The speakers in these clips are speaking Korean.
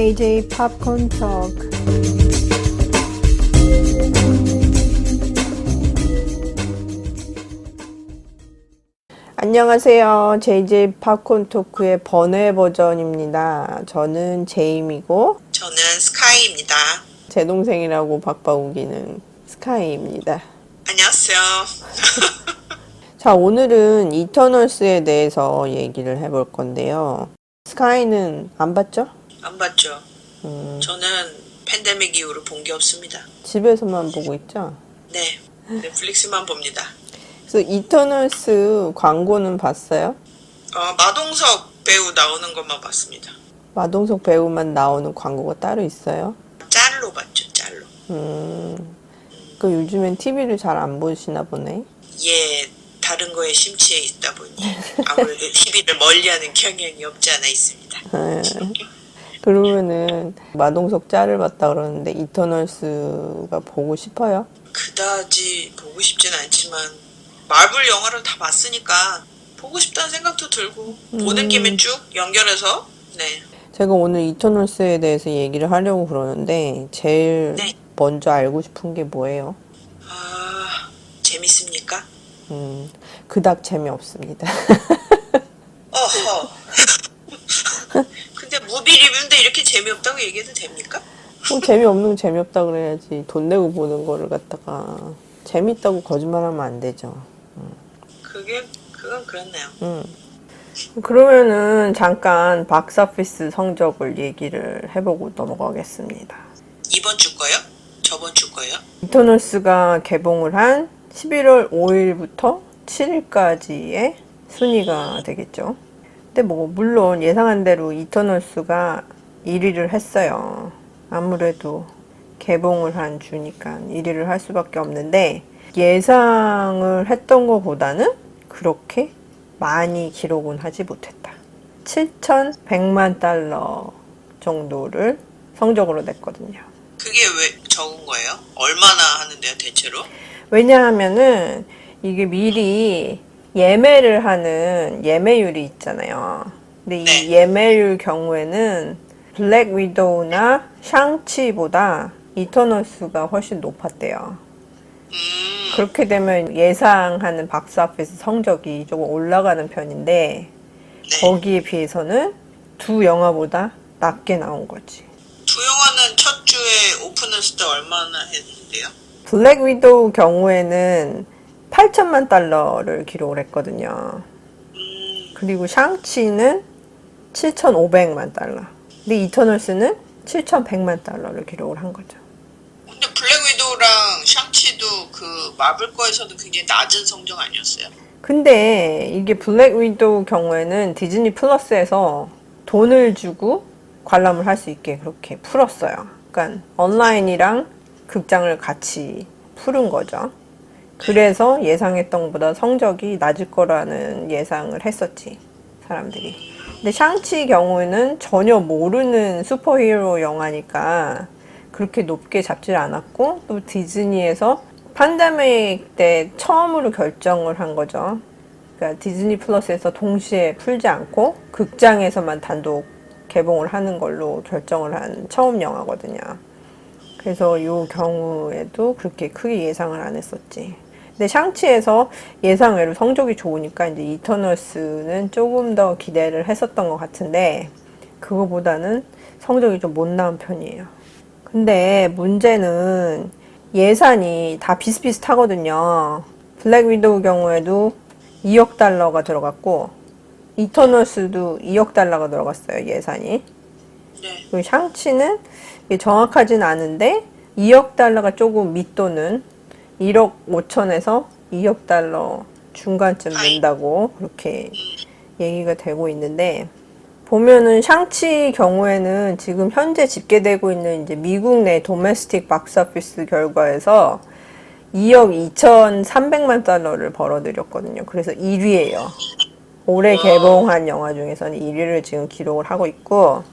JJ Popcorn Talk. 안녕하세요. JJ 팝콘 토크의 번외 버전입니다. 저는 제임이고 저는 스카이입니다. 제 동생이라고 박바우기는 스카이입니다. 안녕하세요. 자, 오늘은 이터널스에 대해서 얘기를 해볼 건데요. 스카이는 안 봤죠? 안 봤죠? 저는 팬데믹 이후로 본 게 없습니다. 집에서만 보고 있죠? 네, 넷플릭스만 봅니다. 그래서 이터널스 광고는 봤어요? 마동석 배우 나오는 것만 봤습니다. 마동석 배우만 나오는 광고가 따로 있어요? 짤로 봤죠, 짤로. 그 요즘엔 TV를 잘 안 보시나 보네. 예, 다른 거에 심취해 있다 보니 아무래도 TV를 멀리하는 경향이 없지 않아 있습니다. 그러면은 마동석 짤을 봤다 그러는데 이터널스가 보고 싶어요? 그다지 보고 싶진 않지만 마블 영화를 다 봤으니까 보고 싶다는 생각도 들고 보는 김에 쭉 연결해서 네. 제가 오늘 이터널스에 대해서 얘기를 하려고 그러는데 제일 네. 먼저 알고 싶은 게 뭐예요? 재밌습니까? 그닥 재미없습니다. 어허. 근데 무비 리뷰인데 이렇게 재미없다고 얘기해도 됩니까? 뭐 재미없는 거 재미없다 그래야지. 돈 내고 보는 거를 갖다가 재밌다고 거짓말하면 안 되죠. 그건 그렇네요. 그러면은 잠깐 박스오피스 성적을 얘기를 해보고 넘어가겠습니다. 이번 주 거요? 저번 주 거요? 이터널스가 개봉을 한 11월 5일부터 7일까지의 순위가 되겠죠. 근데 뭐 물론 예상한 대로 이터널스가 1위를 했어요. 아무래도 개봉을 한 주니까 1위를 할 수밖에 없는데 예상을 했던 것보다는 그렇게 많이 기록은 하지 못했다. 7,100만 달러 정도를 성적으로 냈거든요. 그게 왜 적은 거예요? 얼마나 하는데요, 대체로? 왜냐하면은 이게 미리 예매를 하는 예매율이 있잖아요. 근데 네. 이 예매율 경우에는 블랙 위도우나 샹치보다 이터널스가 훨씬 높았대요. 그렇게 되면 예상하는 박스오피스 성적이 조금 올라가는 편인데 네. 거기에 비해서는 두 영화보다 낮게 나온 거지. 두 영화는 첫 주에 오픈했을 때 얼마나 했는데요? 블랙 위도우 경우에는 8천만 달러를 기록을 했거든요. 그리고 샹치는 7,500만 달러. 근데 이터널스는 7,100만 달러를 기록을 한 거죠. 근데 블랙 위도우랑 샹치도 그 마블 거에서도 굉장히 낮은 성적 아니었어요? 근데 이게 블랙 위도우 경우에는 디즈니 플러스에서 돈을 주고 관람을 할 수 있게 그렇게 풀었어요. 그러니까 온라인이랑 극장을 같이 풀은 거죠. 그래서 예상했던 것보다 성적이 낮을 거라는 예상을 했었지, 사람들이. 근데 샹치 경우에는 전혀 모르는 슈퍼히어로 영화니까 그렇게 높게 잡질 않았고, 또 디즈니에서 팬데믹 때 처음으로 결정을 한 거죠. 그러니까 디즈니 플러스에서 동시에 풀지 않고 극장에서만 단독 개봉을 하는 걸로 결정을 한 처음 영화거든요. 그래서 이 경우에도 그렇게 크게 예상을 안 했었지. 근데 샹치에서 예상외로 성적이 좋으니까 이제 이터널스는 조금 더 기대를 했었던 것 같은데 그거보다는 성적이 좀 못 나온 편이에요. 근데 문제는 예산이 다 비슷비슷하거든요. 블랙 위도우 경우에도 2억 달러가 들어갔고 이터널스도 2억 달러가 들어갔어요, 예산이. 네. 그리고 샹치는 정확하진 않은데 2억 달러가 조금 밑도는 1억 5천에서 2억 달러 중간쯤 된다고 그렇게 얘기가 되고 있는데, 보면은 샹치 경우에는 지금 현재 집계되고 있는 이제 미국 내 도메스틱 박스오피스 결과에서 2억 2,300만 달러를 벌어들였거든요. 그래서 1위예요. 올해 개봉한 영화 중에서는 1위를 지금 기록을 하고 있고,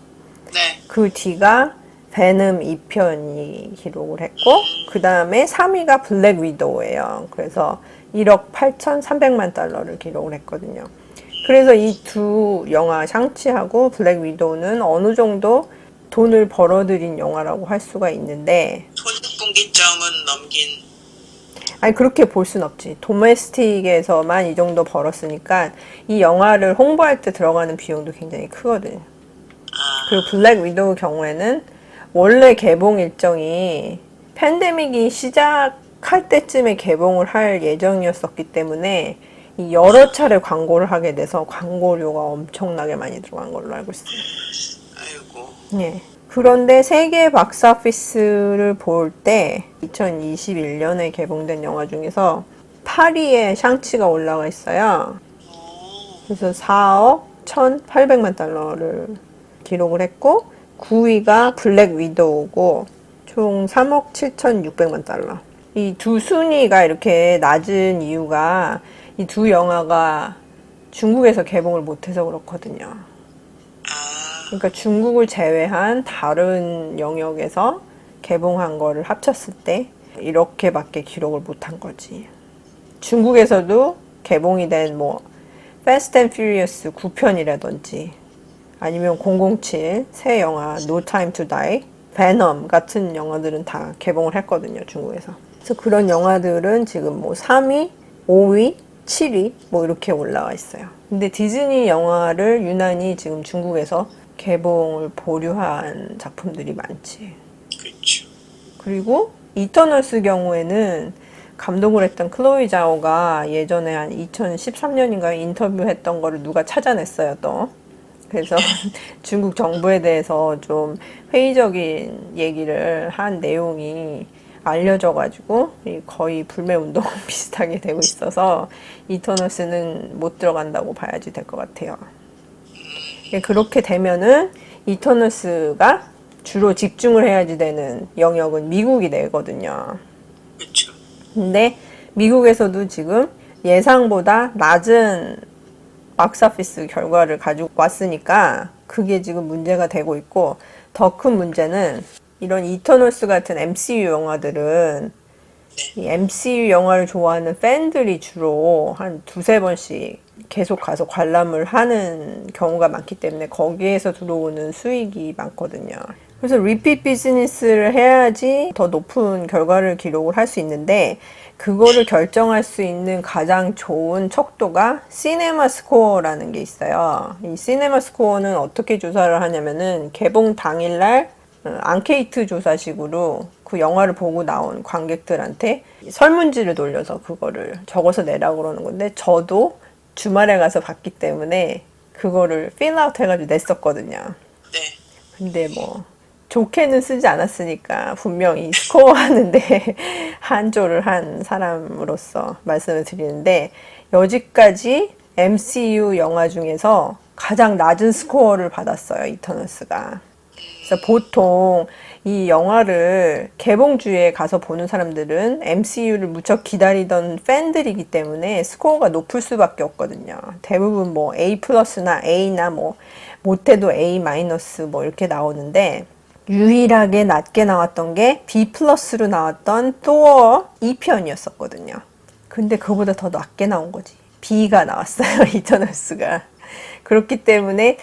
네. 그 뒤가 베놈 2편이 기록을 했고, 그 다음에 3위가 블랙 위도우예요. 그래서 1억 8,300만 달러를 기록을 했거든요. 그래서 이 두 영화 샹치하고 블랙 위도우는 어느 정도 돈을 벌어들인 영화라고 할 수가 있는데, 손익분기점은 넘긴. 아니 그렇게 볼 순 없지. 도메스틱에서만 이 정도 벌었으니까 이 영화를 홍보할 때 들어가는 비용도 굉장히 크거든. 그리고 블랙 위도우 경우에는 원래 개봉 일정이 팬데믹이 시작할 때쯤에 개봉을 할 예정이었었기 때문에 이 여러 차례 광고를 하게 돼서 광고료가 엄청나게 많이 들어간 걸로 알고 있어요. 아이고. 예. 그런데 세계 박스오피스를 볼 때 2021년에 개봉된 영화 중에서 8위에 샹치가 올라가 있어요. 그래서 4억 1,800만 달러를 기록을 했고 9위가 블랙 위도우고 총 3억 7,600만 달러. 이 두 순위가 이렇게 낮은 이유가 이 두 영화가 중국에서 개봉을 못해서 그렇거든요. 아, 그러니까 중국을 제외한 다른 영역에서 개봉한 거를 합쳤을 때 이렇게밖에 기록을 못한 거지. 중국에서도 개봉이 된 뭐 Fast and Furious 9편이라든지 아니면 007 새 영화 No Time to Die, 베넘 같은 영화들은 다 개봉을 했거든요, 중국에서. 그래서 그런 영화들은 지금 뭐 3위, 5위, 7위 뭐 이렇게 올라와 있어요. 근데 디즈니 영화를 유난히 지금 중국에서 개봉을 보류한 작품들이 많지. 그렇죠. 그리고 이터널스 경우에는 감독을 했던 클로이 자오가 예전에 한 2013년인가 인터뷰했던 거를 누가 찾아냈어요, 또. 그래서 중국 정부에 대해서 좀 회의적인 얘기를 한 내용이 알려져가지고 거의 불매운동 비슷하게 되고 있어서 이터널스는 못 들어간다고 봐야지 될 것 같아요. 그렇게 되면은 이터널스가 주로 집중을 해야지 되는 영역은 미국이 되거든요. 그렇죠. 근데 미국에서도 지금 예상보다 낮은 박스오피스 결과를 가지고 왔으니까 그게 지금 문제가 되고 있고 더 큰 문제는 이런 이터널스 같은 MCU 영화들은 이 MCU 영화를 좋아하는 팬들이 주로 한 두세 번씩 계속 가서 관람을 하는 경우가 많기 때문에 거기에서 들어오는 수익이 많거든요. 그래서 리핏 비즈니스를 해야지 더 높은 결과를 기록을 할 수 있는데 그거를 결정할 수 있는 가장 좋은 척도가 시네마 스코어라는 게 있어요. 이 시네마 스코어는 어떻게 조사를 하냐면은 개봉 당일날 앙케이트 조사식으로 그 영화를 보고 나온 관객들한테 설문지를 돌려서 그거를 적어서 내라고 그러는 건데 저도 주말에 가서 봤기 때문에 그거를 필아웃 해가지고 냈었거든요. 네. 근데 뭐 좋게는 쓰지 않았으니까 분명히 스코어 하는데 한조를 한 사람으로서 말씀을 드리는데 여지까지 MCU 영화 중에서 가장 낮은 스코어를 받았어요, 이터널스가. 그래서 보통 이 영화를 개봉주에 가서 보는 사람들은 MCU를 무척 기다리던 팬들이기 때문에 스코어가 높을 수밖에 없거든요. 대부분 뭐 A 플러스나 A나 뭐 못해도 A 마이너스 뭐 이렇게 나오는데 유일하게 낮게 나왔던 게 B 플러스로 나왔던 토어 2편이었었거든요. 근데 그거보다 더 낮게 나온 거지. B가 나왔어요, 이터널스가. 그렇기 때문에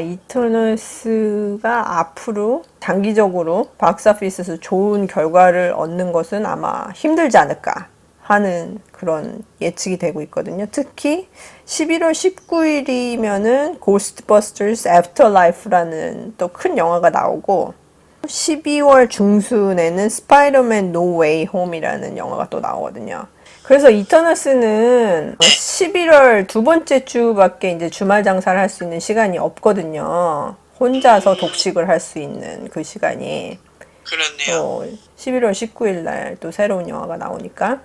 이터널스가 앞으로 장기적으로 박스오피스에서 좋은 결과를 얻는 것은 아마 힘들지 않을까 하는 그런 예측이 되고 있거든요. 특히 11월 19일이면은 고스트버스터스 애프터라이프라는 또 큰 영화가 나오고 12월 중순에는 스파이더맨 노 웨이 홈이라는 영화가 또 나오거든요. 그래서 이터널스는 11월 두 번째 주밖에 이제 주말 장사를 할 수 있는 시간이 없거든요. 혼자서 독식을 할 수 있는 그 시간이. 그렇네요. 11월 19일 날 또 새로운 영화가 나오니까.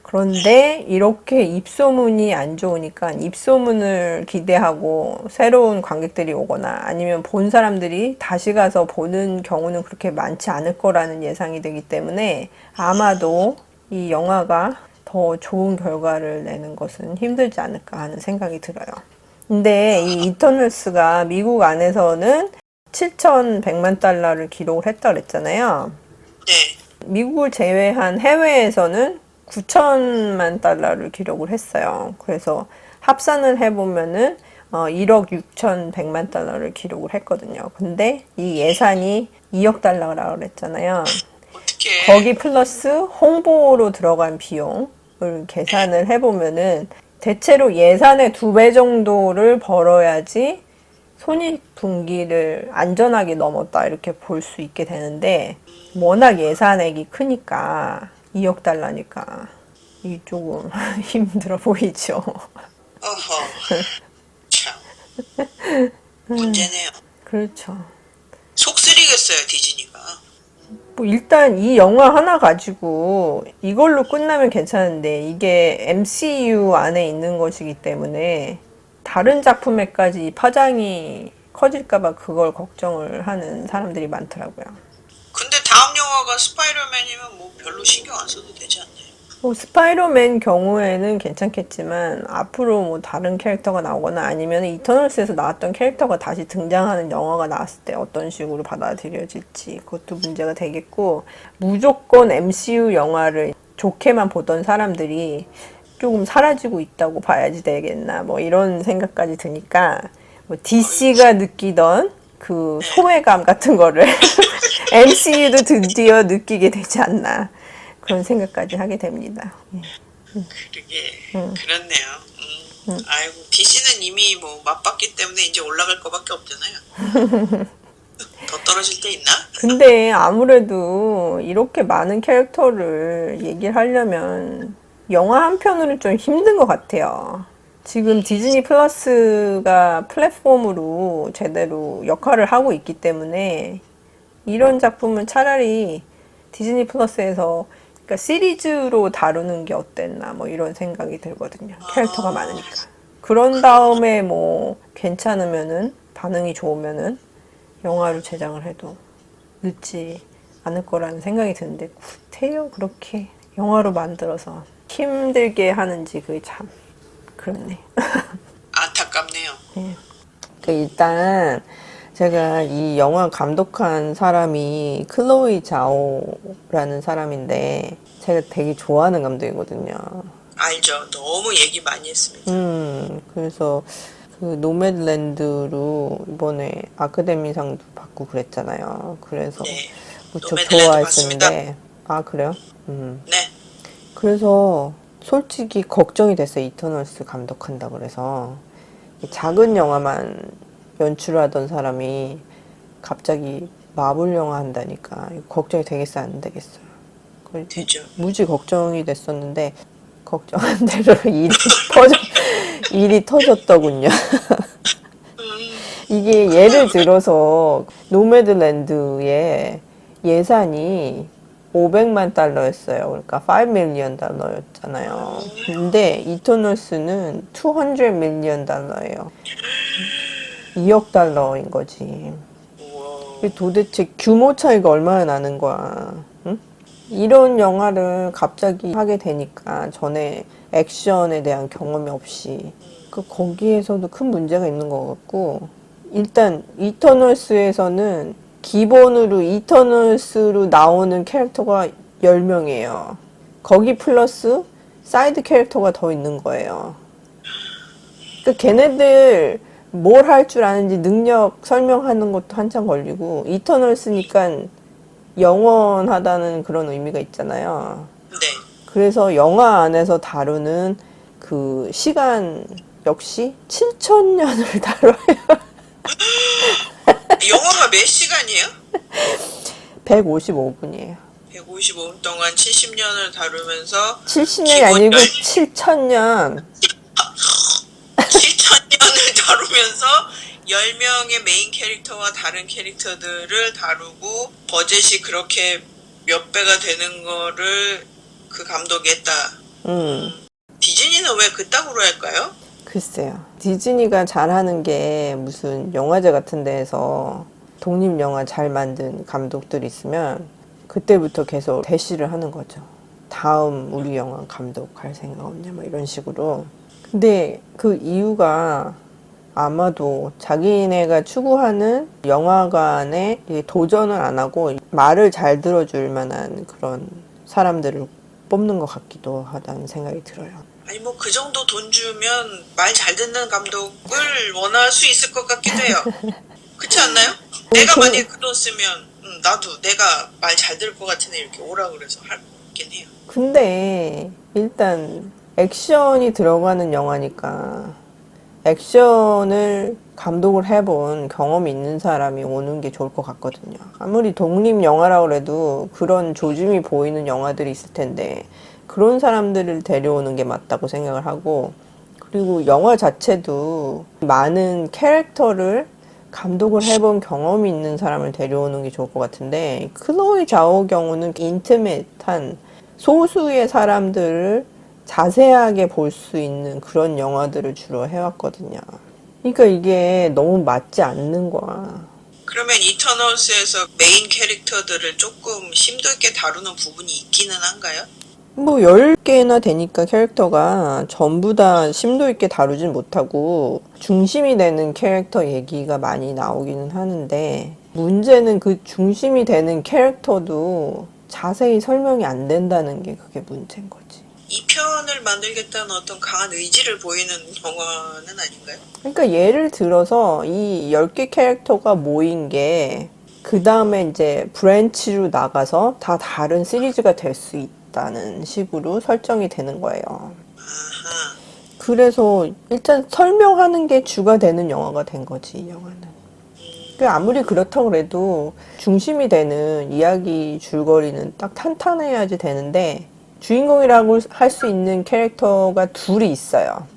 그런데 이렇게 입소문이 안 좋으니까 입소문을 기대하고 새로운 관객들이 오거나 아니면 본 사람들이 다시 가서 보는 경우는 그렇게 많지 않을 거라는 예상이 되기 때문에 아마도 이 영화가 더 좋은 결과를 내는 것은 힘들지 않을까 하는 생각이 들어요. 근데 이 이터널스가 미국 안에서는 7,100만 달러를 기록을 했다 그랬잖아요. 네. 미국을 제외한 해외에서는 9천만 달러를 기록을 했어요. 그래서 합산을 해보면은 1억 6,100만 달러를 기록을 했거든요. 근데 이 예산이 2억 달러라고 그랬잖아요. 어떻게 거기 플러스 홍보로 들어간 비용을 계산을 해보면은 대체로 예산의 2배 정도를 벌어야지 손익분기를 안전하게 넘었다 이렇게 볼 수 있게 되는데 워낙 예산액이 크니까 2억 달러니까 이 조금 힘들어 보이죠. 어허 참 문제네요. 그렇죠. 속 쓰리겠어요 디즈니가. 뭐 일단 이 영화 하나 가지고 이걸로 끝나면 괜찮은데 이게 MCU 안에 있는 것이기 때문에 다른 작품에까지 파장이 커질까봐 그걸 걱정을 하는 사람들이 많더라고요. 근데 다음 영화가 스파이더맨이면 뭐 별로 신경 안 써도 되지 않나요? 뭐 스파이더맨 경우에는 괜찮겠지만 앞으로 뭐 다른 캐릭터가 나오거나 아니면 이터널스에서 나왔던 캐릭터가 다시 등장하는 영화가 나왔을 때 어떤 식으로 받아들여질지 그것도 문제가 되겠고 무조건 MCU 영화를 좋게만 보던 사람들이 조금 사라지고 있다고 봐야지 되겠나 뭐 이런 생각까지 드니까 뭐 DC가 느끼던 그 소외감 같은 거를 MCU도 드디어 느끼게 되지 않나 그런 생각까지 하게 됩니다. 그러게 그렇네요. 아이고 DC는 이미 뭐 맛봤기 때문에 이제 올라갈 거밖에 없잖아요. 더 떨어질 때 있나? 근데 아무래도 이렇게 많은 캐릭터를 얘기를 하려면 영화 한 편으로 좀 힘든 것 같아요. 지금 디즈니 플러스가 플랫폼으로 제대로 역할을 하고 있기 때문에 이런 작품은 차라리 디즈니 플러스에서 그러니까 시리즈로 다루는 게 어땠나 뭐 이런 생각이 들거든요. 캐릭터가 많으니까. 그런 다음에 뭐 괜찮으면은 반응이 좋으면은 영화로 제작을 해도 늦지 않을 거라는 생각이 드는데 구태여 그렇게 영화로 만들어서 힘들게 하는지 그게 참 그렇네. 안타깝네요. 일단 제가 이 영화 감독한 사람이 클로이 자오라는 사람인데 제가 되게 좋아하는 감독이거든요. 알죠. 너무 얘기 많이 했습니다. 그래서 그 노매드랜드로 이번에 아카데미상도 받고 그랬잖아요. 그래서 네. 무척 노매드랜드 좋아했었는데 아 그래요? 네. 그래서 솔직히 걱정이 됐어요. 이터널스 감독한다 그래서 작은 영화만 연출하던 사람이 갑자기 마블 영화 한다니까 걱정이 되겠어 안 되겠어요. 되죠. 무지 걱정이 됐었는데 걱정한 대로 일이 터졌더군요. 이게 예를 들어서 노매드랜드의 예산이 500만 달러였어요. 그러니까 5 밀리언 달러였잖아요. 근데 이터널스는 200 밀리언 달러예요. 2억 달러인 거지. 우와. 도대체 규모 차이가 얼마나 나는 거야. 응? 이런 영화를 갑자기 하게 되니까 전에 액션에 대한 경험이 없이 거기에서도 큰 문제가 있는 것 같고 일단 이터널스에서는 기본으로 이터널스로 나오는 캐릭터가 10명이에요. 거기 플러스 사이드 캐릭터가 더 있는 거예요. 걔네들 뭘 할 줄 아는지 능력 설명하는 것도 한참 걸리고 이터널스니까 영원하다는 그런 의미가 있잖아요. 네. 그래서 영화 안에서 다루는 그 시간 역시 7,000년을 다뤄요. 영화가 몇 시간이에요? 155분이에요. 155분 동안 70년을 다루면서 70년이 아니고 7,000년. 7,000년을 다루면서 10명의 메인 캐릭터와 다른 캐릭터들을 다루고 버젯이 그렇게 몇 배가 되는 거를 그 감독이 했다. 디즈니는 왜 그따구로 할까요? 글쎄요. 디즈니가 잘하는 게 무슨 영화제 같은 데에서 독립영화 잘 만든 감독들이 있으면 그때부터 계속 대시를 하는 거죠. 다음 우리 영화 감독 할 생각 없냐 뭐 이런 식으로. 근데 그 이유가 아마도 자기네가 추구하는 영화관에 도전을 안 하고 말을 잘 들어줄 만한 그런 사람들을 뽑는 것 같기도 하다는 생각이 들어요. 아니 뭐 그 정도 돈 주면 말 잘 듣는 감독을 원할 수 있을 것 같기도 해요. 그렇지 않나요? 내가 만약에 그 돈 쓰면 나도 내가 말 잘 들을 것 같은 애 이렇게 오라 그래서 할긴 해요. 근데 일단 액션이 들어가는 영화니까 액션을 감독을 해본 경험이 있는 사람이 오는 게 좋을 것 같거든요. 아무리 독립 영화라고 해도 그런 조짐이 보이는 영화들이 있을 텐데 그런 사람들을 데려오는 게 맞다고 생각을 하고, 그리고 영화 자체도 많은 캐릭터를 감독을 해본 경험이 있는 사람을 데려오는 게 좋을 것 같은데, 클로이 자오 경우는 인티메이트한 소수의 사람들을 자세하게 볼 수 있는 그런 영화들을 주로 해왔거든요. 그러니까 이게 너무 맞지 않는 거야. 그러면 이터널스에서 메인 캐릭터들을 조금 심도 있게 다루는 부분이 있기는 한가요? 뭐 10개나 되니까 캐릭터가 전부 다 심도 있게 다루진 못하고 중심이 되는 캐릭터 얘기가 많이 나오기는 하는데, 문제는 그 중심이 되는 캐릭터도 자세히 설명이 안 된다는 게 그게 문제인 거지. 이 편을 만들겠다는 어떤 강한 의지를 보이는 영화는 아닌가요? 그러니까 예를 들어서 이 10개 캐릭터가 모인 게 그 다음에 이제 브랜치로 나가서 다 다른 시리즈가 될 수 있다는 식으로 설정이 되는 거예요. 아하. 그래서 일단 설명하는 게 주가 되는 영화가 된 거지, 이 영화는. 그 아무리 그렇다고 그래도 중심이 되는 이야기 줄거리는 딱 탄탄해야지 되는데, 주인공이라고 할 수 있는 캐릭터가 둘이 있어요.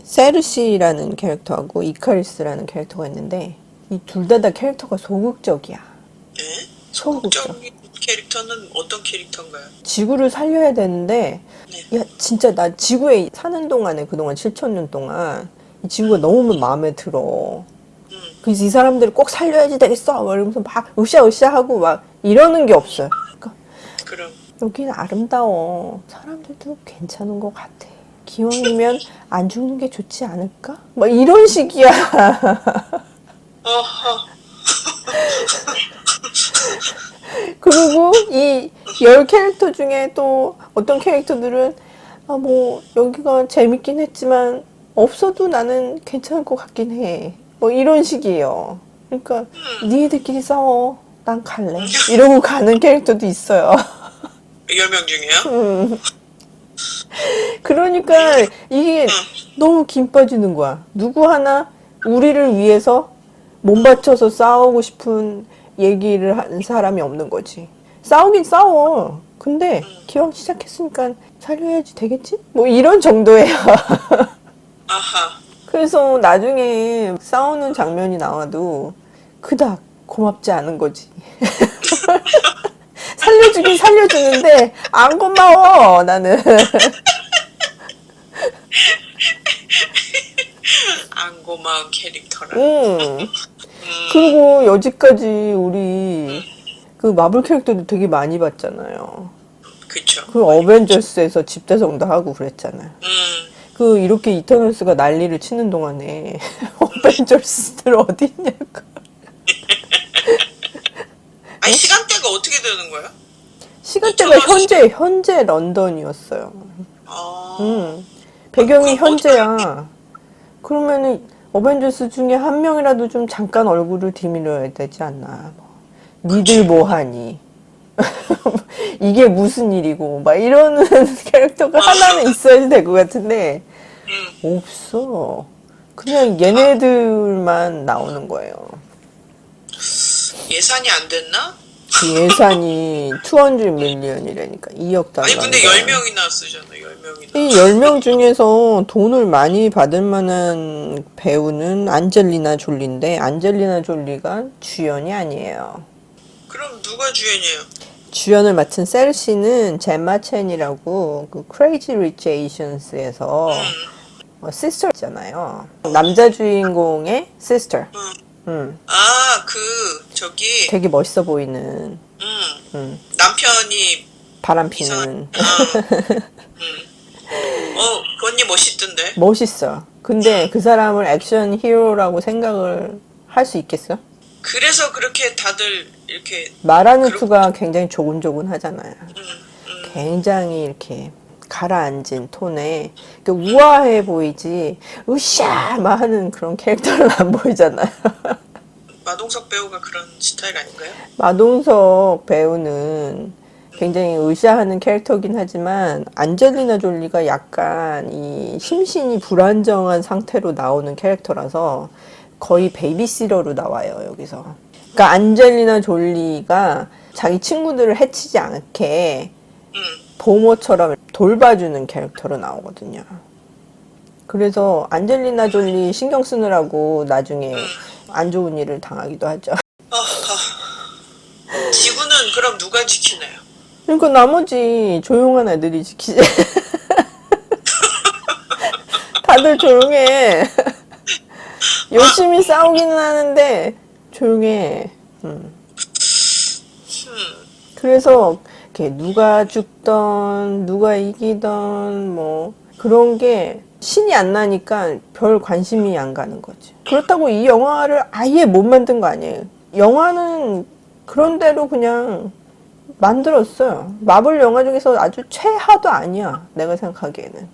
세르시라는 캐릭터하고 이카리스라는 캐릭터가 있는데 이 둘 다 캐릭터가 소극적이야. 예? 소극적. 소극적인 캐릭터는 어떤 캐릭터인가요? 지구를 살려야 되는데, 야 진짜 나 지구에 사는 동안에 그동안 7,000년 동안 이 지구가 너무 마음에 들어. 그래서 이 사람들을 꼭 살려야지 되겠어 막 이러면서 막 으쌰으쌰 하고 막 이러는 게 없어요. 그러니까 그럼 여기는 아름다워. 사람들도 괜찮은 것 같아. 기왕이면 안 죽는 게 좋지 않을까? 막 이런 식이야. 어허. 그리고 이 10캐릭터 중에 또 어떤 캐릭터들은 아, 뭐 여기가 재밌긴 했지만 없어도 나는 괜찮을 것 같긴 해. 뭐 이런 식이에요. 그러니까 니네들끼리 싸워. 난 갈래. 이러고 가는 캐릭터도 있어요. 10명 중에요? 그러니까 이게 너무 김 빠지는 거야. 누구 하나 우리를 위해서 몸 바쳐서 싸우고 싶은 얘기를 하는 사람이 없는 거지. 싸우긴 싸워. 근데 기왕 시작했으니까 살려야지 되겠지? 뭐 이런 정도예요. 아하. 그래서 나중에 싸우는 장면이 나와도 그닥 고맙지 않은 거지. 살려주긴 살려주는데 안 고마워 나는. 안 고마운 캐릭터라. 그리고 여지까지 우리 그 마블 캐릭터도 되게 많이 봤잖아요. 그쵸. 그 어벤져스에서 집대성도 하고 그랬잖아요. 그 이렇게 이터널스가 난리를 치는 동안에 어벤져스들 어디 있냐고. 아니 시간대가 어떻게 되는 거야? 시간대가 현재 런던이었어요. 아. 배경이 현재야. 그러면은 어벤져스 중에 한 명이라도 좀 잠깐 얼굴을 디밀어야 되지 않나. 니들 뭐하니? 이게 무슨 일이고 막 이러는 캐릭터가 하나는 있어야 될 것 같은데 없어. 그냥 얘네들만 나오는 거예요. 예산이 안 됐나? 그 예산이 200 밀리언이라니까 2억 달러. 아니 근데 10명이나 쓰잖아. 10명이나. 이 10명 중에서 돈을 많이 받을 만한 배우는 안젤리나 졸리인데 안젤리나 졸리가 주연이 아니에요. 그럼 누가 주연이에요? 주연을 맡은 셀시는 제마 첸이라고 그 크레이지 리치 에이션스에서 시스터잖아요. 남자 주인공의 시스터. 아, 그 저기 되게 멋있어 보이는 남편이 바람피는. 그 언니 멋있던데. 멋있어. 근데 그 사람을 액션 히어로라고 생각을 할 수 있겠어? 그래서 그렇게 다들 이렇게 말하는 투가 굉장히 조곤조곤 하잖아요. 굉장히 이렇게 가라앉은 톤에 우아해 보이지 으쌰 막 하는 그런 캐릭터는 안 보이잖아요. 마동석 배우가 그런 스타일 아닌가요? 마동석 배우는 굉장히 으쌰하는 캐릭터긴 하지만 안젤리나 졸리가 약간 이 심신이 불안정한 상태로 나오는 캐릭터라서 거의 베이비시터로 나와요, 여기서. 그러니까 안젤리나 졸리가 자기 친구들을 해치지 않게 보모처럼 돌봐주는 캐릭터로 나오거든요. 그래서 안젤리나 졸리 신경 쓰느라고 나중에 안 좋은 일을 당하기도 하죠. 지구는 그럼 누가 지키나요? 그러니까 나머지 조용한 애들이 지키지. 다들 조용해. 열심히 싸우기는 하는데 조용해. 그래서 이렇게 누가 죽던 누가 이기던 뭐 그런 게 신이 안 나니까 별 관심이 안 가는 거지. 그렇다고 이 영화를 아예 못 만든 거 아니에요. 영화는 그런 대로 그냥 만들었어요. 마블 영화 중에서 아주 최하도 아니야. 내가 생각하기에는.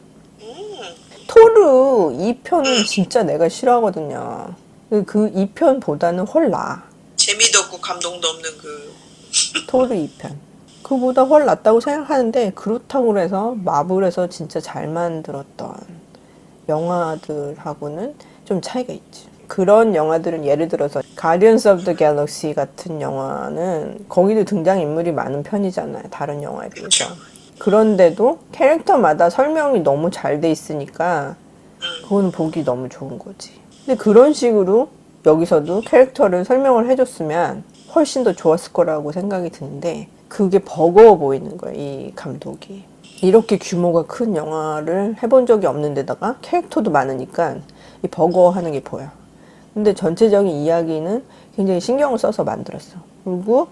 토르 2편은 진짜 내가 싫어하거든요. 그 2편보다는 훨 나아. 재미도 없고 감동도 없는 그 토르 2편. 그보다 훨 낫다고 생각하는데 그렇다고 해서 마블에서 진짜 잘 만들었던 영화들하고는 좀 차이가 있지. 그런 영화들은 예를 들어서 가디언스 오브 더 갤럭시 같은 영화는 거기도 등장인물이 많은 편이잖아요. 다른 영화에 비해서. 그런데도 캐릭터마다 설명이 너무 잘 돼 있으니까 그거는 보기 너무 좋은 거지. 근데 그런 식으로 여기서도 캐릭터를 설명을 해줬으면 훨씬 더 좋았을 거라고 생각이 드는데 그게 버거워 보이는 거예요, 이 감독이. 이렇게 규모가 큰 영화를 해본 적이 없는 데다가 캐릭터도 많으니까 이 버거워하는 게 보여. 근데 전체적인 이야기는 굉장히 신경을 써서 만들었어. 그리고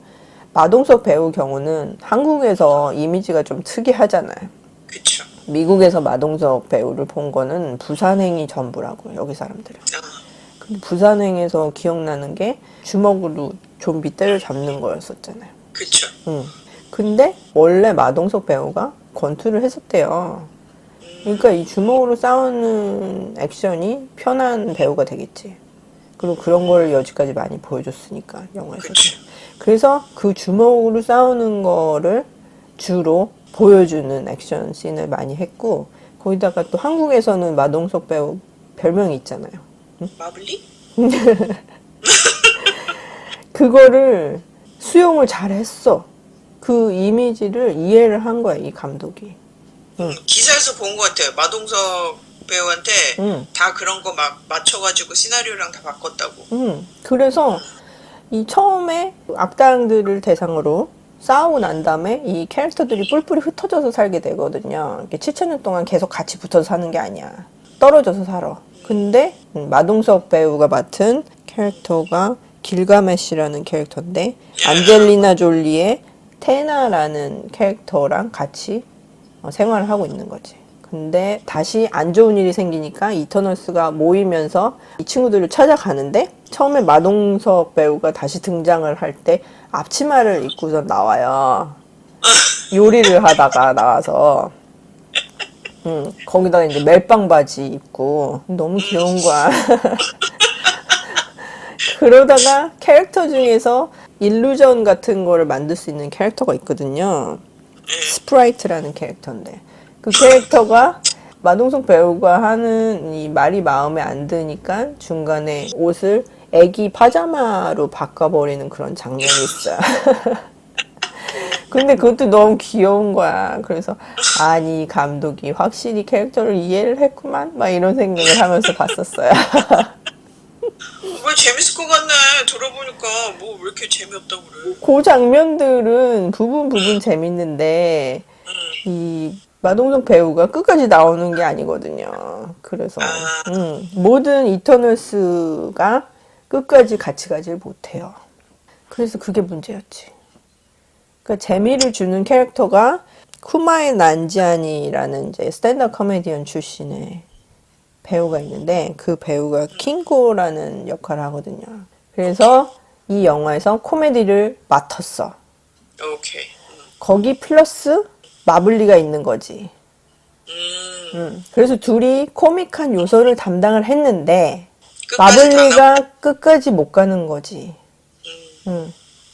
마동석 배우 경우는 한국에서 이미지가 좀 특이하잖아요. 그쵸. 미국에서 마동석 배우를 본 거는 부산행이 전부라고, 여기 사람들은. 근데 부산행에서 기억나는 게 주먹으로 좀비 때려잡는 거였었잖아요. 그쵸. 근데 원래 마동석 배우가 권투를 했었대요. 그러니까 이 주먹으로 싸우는 액션이 편한 배우가 되겠지. 그리고 그런 걸 여지까지 많이 보여줬으니까 영화에서도. 그쵸. 그래서 그 주먹으로 싸우는 거를 주로 보여주는 액션 씬을 많이 했고 거기다가 또 한국에서는 마동석 배우 별명이 있잖아요. 마블리? 그거를 수용을 잘 했어. 그 이미지를 이해를 한 거야, 이 감독이. 기사에서 본 것 같아요. 마동석 배우한테 응. 다 그런 거 막 맞춰가지고 시나리오랑 다 바꿨다고. 그래서 이 처음에 악당들을 대상으로 싸우고 난 다음에 이 캐릭터들이 뿔뿔이 흩어져서 살게 되거든요. 이렇게 7,000년 동안 계속 같이 붙어서 사는 게 아니야. 떨어져서 살아. 근데 마동석 배우가 맡은 캐릭터가 길가메시라는 캐릭터인데 안젤리나 졸리의 테나라는 캐릭터랑 같이 생활을 하고 있는 거지. 근데 다시 안 좋은 일이 생기니까 이터널스가 모이면서 이 친구들을 찾아가는데 처음에 마동석 배우가 다시 등장을 할 때 앞치마를 입고서 나와요. 요리를 하다가 나와서 거기다가 이제 멜빵 바지 입고 너무 귀여운 거야. 그러다가 캐릭터 중에서 일루전 같은 거를 만들 수 있는 캐릭터가 있거든요. 스프라이트라는 캐릭터인데 그 캐릭터가 마동석 배우가 하는 이 말이 마음에 안 드니까 중간에 옷을 애기 파자마로 바꿔버리는 그런 장면이 있어요. 근데 그것도 너무 귀여운 거야. 그래서 아니 감독이 확실히 캐릭터를 이해를 했구만 막 이런 생각을 하면서 봤었어요. 왜 재밌을 것 같네. 들어보니까 뭐 왜 이렇게 재미없다고 그래. 그 장면들은 부분 재밌는데 이 마동석 배우가 끝까지 나오는 게 아니거든요. 그래서 모든 이터널스가 끝까지 같이 가질 못해요. 그래서 그게 문제였지. 그러니까 재미를 주는 캐릭터가 쿠마의 난지안이라는 이제 스탠드업 코미디언 출신의 배우가 있는데 그 배우가 킹고라는 역할을 하거든요. 그래서 이 영화에서 코미디를 맡았어. 오케이. 거기 플러스 마블리가 있는 거지. 그래서 둘이 코믹한 요소를 담당을 했는데 끝까지 다 마블리가 끝까지 못 가는 거지.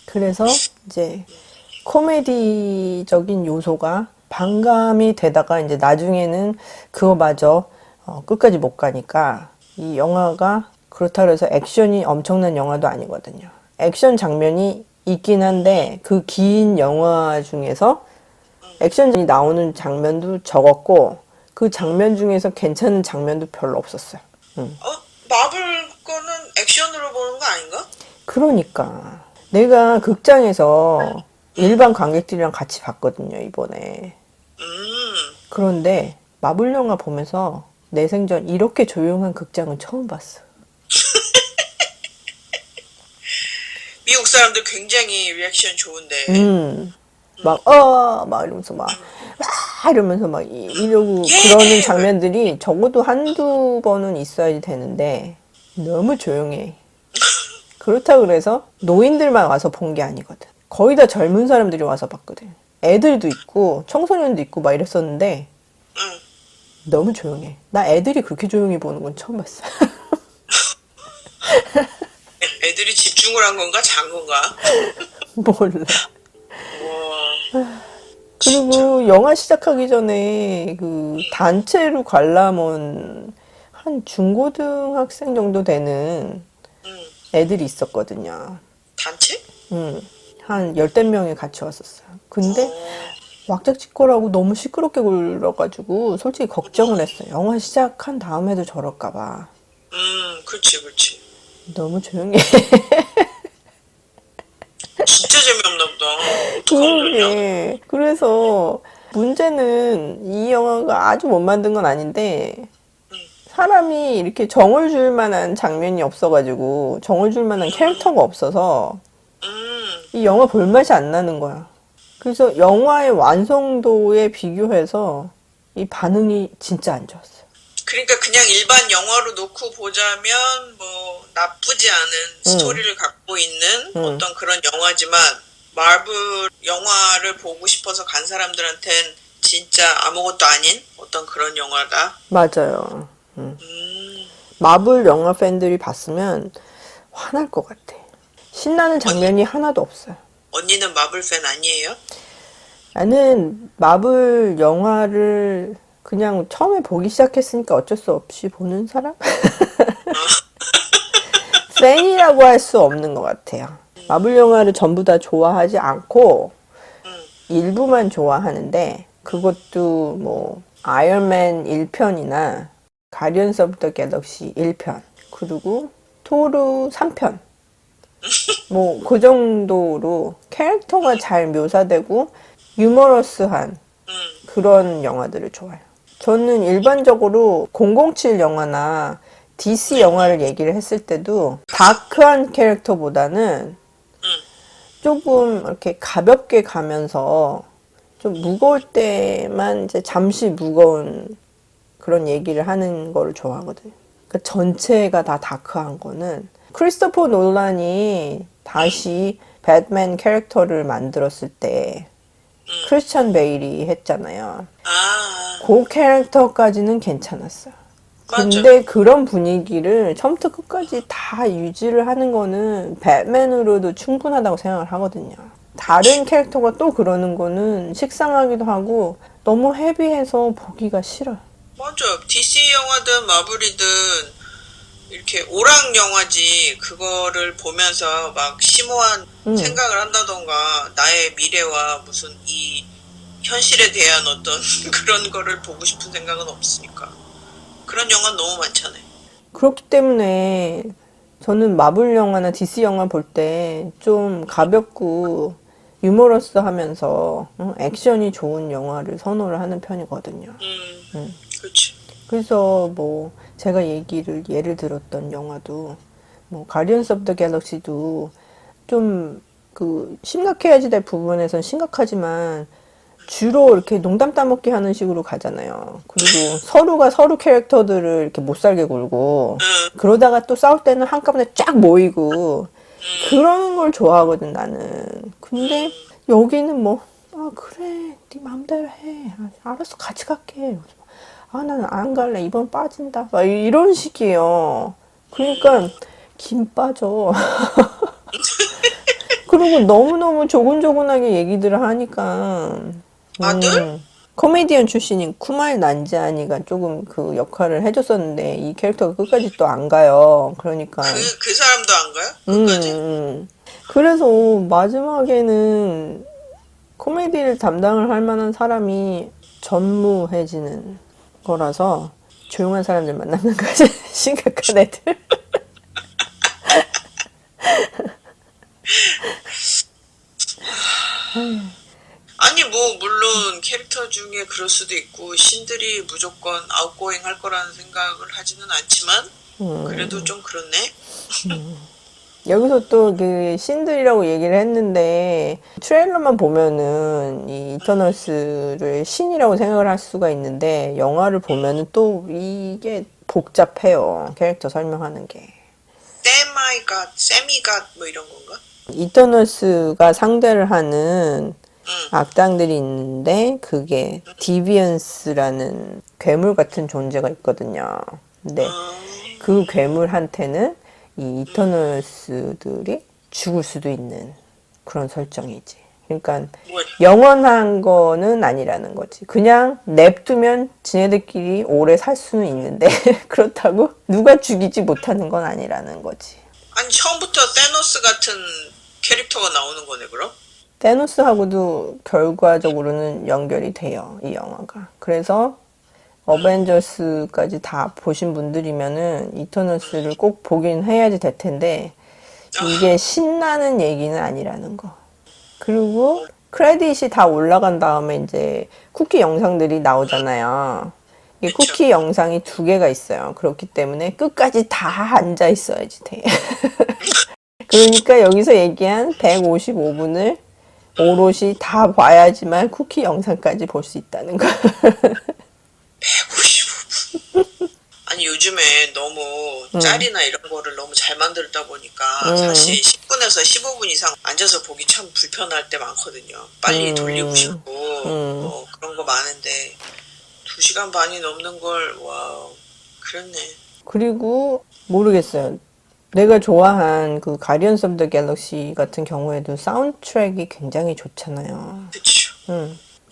그래서 이제 코미디적인 요소가 반감이 되다가 이제 나중에는 그거마저 끝까지 못 가니까 이 영화가 그렇다 그래서 액션이 엄청난 영화도 아니거든요. 액션 장면이 있긴 한데 그 긴 영화 중에서 액션이 나오는 장면도 적었고 그 장면 중에서 괜찮은 장면도 별로 없었어요. 마블 거는 액션으로 보는 거 아닌가? 그러니까 내가 극장에서 일반 관객들이랑 같이 봤거든요, 이번에. 그런데 마블 영화 보면서 내 생전 이렇게 조용한 극장은 처음 봤어. 미국 사람들 굉장히 리액션 좋은데. 막 이러면서 이러면서 이러고 그러는 장면들이 적어도 한두 번은 있어야 되는데 너무 조용해. 그렇다 그래서 노인들만 와서 본 게 아니거든. 거의 다 젊은 사람들이 와서 봤거든. 애들도 있고 청소년도 있고 막 이랬었는데 너무 조용해. 나 애들이 그렇게 조용히 보는 건 처음 봤어. 애들이 집중을 한 건가? 잔 건가? 몰라. 와. 그리고 영화 시작하기 전에 그 단체로 관람 온 한 중고등학생 정도 되는 애들이 있었거든요. 단체? 한 열댓 명이 같이 왔었어요. 근데 왁자지껄하고 너무 시끄럽게 굴러가지고 솔직히 걱정을 했어요. 영화 시작한 다음에도 저럴까 봐. 그렇지. 너무 조용해. 진짜 재미없나 보다. 어떡하면 좋냐? 그래서 문제는 이 영화가 아주 못 만든 건 아닌데 사람이 이렇게 정을 줄 만한 장면이 없어가지고 정을 줄 만한 캐릭터가 없어서 이 영화 볼맛이 안 나는 거야. 그래서 영화의 완성도에 비교해서 이 반응이 진짜 안 좋았어요. 그러니까 그냥 일반 영화로 놓고 보자면 뭐 나쁘지 않은 스토리를 갖고 있는 어떤 그런 영화지만 마블 영화를 보고 싶어서 간 사람들한텐 진짜 아무것도 아닌 어떤 그런 영화다. 맞아요. 마블 영화 팬들이 봤으면 화날 것 같아. 신나는 장면이 하나도 없어요. 언니는 마블 팬 아니에요? 나는 마블 영화를 그냥 처음에 보기 시작했으니까 어쩔 수 없이 보는 사람? 팬이라고 할 수 없는 것 같아요. 마블 영화를 전부 다 좋아하지 않고 일부만 좋아하는데 그것도 뭐 아이언맨 1편이나 가디언스 오브 더 갤럭시 1편 그리고 토르 3편 뭐 그 정도로 캐릭터가 잘 묘사되고 유머러스한 그런 영화들을 좋아해요. 저는 일반적으로 007 영화나 DC 영화를 얘기를 했을 때도 다크한 캐릭터보다는 조금 이렇게 가볍게 가면서 좀 무거울 때만 이제 잠시 무거운 그런 얘기를 하는 거를 좋아하거든요. 그 전체가 다 다크한 거는 크리스토퍼 놀란이 다시 배트맨 캐릭터를 만들었을 때 크리스찬 베일이 했잖아요. 그 캐릭터까지는 괜찮았어요. 근데 그런 분위기를 처음부터 끝까지 다 유지를 하는 거는 배트맨으로도 충분하다고 생각을 하거든요. 다른 캐릭터가 또 그러는 거는 식상하기도 하고 너무 헤비해서 보기가 싫어요. 맞아요. DC 영화든 마블이든 이렇게 오락 영화지 그거를 보면서 막 심오한 생각을 한다던가 나의 미래와 무슨 이 현실에 대한 어떤 그런 거를 보고 싶은 생각은 없으니까 그런 영화는 너무 많잖아요. 그렇기 때문에 저는 마블 영화나 DC 영화 볼 때 좀 가볍고 유머러스 하면서 액션이 좋은 영화를 선호를 하는 편이거든요. 그렇지. 그래서 뭐 제가 예를 들었던 영화도 뭐 가디언스 오브 더 갤럭시도 좀 그 심각해야지 될 부분에선 심각하지만 주로 이렇게 농담 따먹기 하는 식으로 가잖아요. 그리고 서로가 서로 캐릭터들을 이렇게 못 살게 굴고 그러다가 또 싸울 때는 한꺼번에 쫙 모이고 그러는 걸 좋아하거든 나는. 근데 여기는 뭐 그래 네 맘대로 해. 알았어 같이 갈게. 아, 난 안 갈래. 이번 빠진다. 막 이런 식이에요. 그러니까 김 빠져. 그리고 너무너무 조곤조곤하게 얘기들을 하니까 아들? 코미디언 출신인 쿠마일 난지아니가 조금 그 역할을 해줬었는데 이 캐릭터가 끝까지 또 안 가요. 그러니까 그 사람도 안 가요? 끝까지? 그래서 마지막에는 코미디를 담당을 할 만한 사람이 전무해지는 거라서 조용한 사람들 만나는 거지. 심각한 애들. 아니 뭐 물론 캐릭터 중에 그럴 수도 있고 신들이 무조건 아웃고잉 할 거라는 생각을 하지는 않지만 그래도 좀 그렇네. 여기서 또 그 신들이라고 얘기를 했는데 트레일러만 보면은 이 이터널스를 신이라고 생각을 할 수가 있는데 영화를 보면은 또 이게 복잡해요. 캐릭터 설명하는 게. 세마이갓, 세미갓 뭐 이런 건가? 이터널스가 상대를 하는 응. 악당들이 있는데 그게 디비언스라는 괴물 같은 존재가 있거든요. 근데 그 괴물한테는 이 이터널스들이 죽을 수도 있는 그런 설정이지. 그러니까 뭐야? 영원한 거는 아니라는 거지. 그냥 냅두면 지네들끼리 오래 살 수는 있는데 그렇다고 누가 죽이지 못하는 건 아니라는 거지. 아니 처음부터 세노스 같은 캐릭터가 나오는 거네 그럼? 테노스하고도 결과적으로는 연결이 돼요, 이 영화가. 그래서 어벤져스까지 다 보신 분들이면은 이터널스를 꼭 보긴 해야지 될 텐데 이게 신나는 얘기는 아니라는 거. 그리고 크레딧이 다 올라간 다음에 이제 쿠키 영상들이 나오잖아요. 이 그쵸. 쿠키 영상이 2개가 있어요. 그렇기 때문에 끝까지 다 앉아 있어야지 돼. 그러니까 여기서 얘기한 155분을 오롯이 다 봐야지만 쿠키 영상까지 볼 수 있다는 거. 155분. 아니 요즘에 너무 짤이나 이런 거를 너무 잘 만들다 보니까 사실 10분에서 15분 이상 앉아서 보기 참 불편할 때 많거든요. 빨리 돌리고 싶고 뭐 그런 거 많은데 2시간 반이 넘는 걸 와우 그렇네. 그리고 모르겠어요. 내가 좋아한 그 가디언스 오브 더 갤럭시 같은 경우에도 사운드트랙이 굉장히 좋잖아요. 그쵸.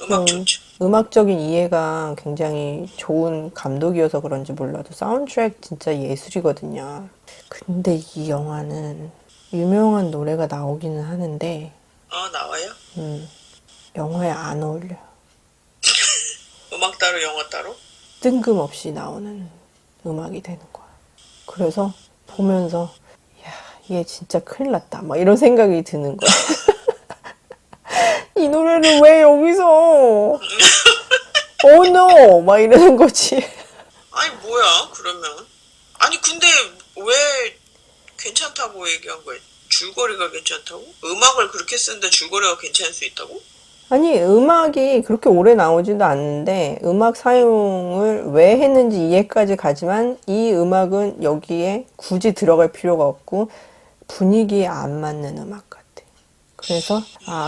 음악 좋죠. 음악적인 이해가 굉장히 좋은 감독이어서 그런지 몰라도 사운드트랙 진짜 예술이거든요. 근데 이 영화는 유명한 노래가 나오기는 하는데 나와요? 영화에 안 어울려요. 음악 따로 영화 따로? 뜬금없이 나오는 음악이 되는 거야. 그래서 보면서 야, 얘 진짜 큰일 났다. 막 이런 생각이 드는 거야. 이 노래를 왜 여기서? Oh no! 막 이러는 거지. 아니 뭐야 그러면 아니 근데 왜 괜찮다고 얘기한 거야? 줄거리가 괜찮다고? 음악을 그렇게 쓰는데 줄거리가 괜찮을 수 있다고? 아니, 음악이 그렇게 오래 나오지도 않는데 음악 사용을 왜 했는지 이해까지 가지만 이 음악은 여기에 굳이 들어갈 필요가 없고 분위기에 안 맞는 음악 같아. 그래서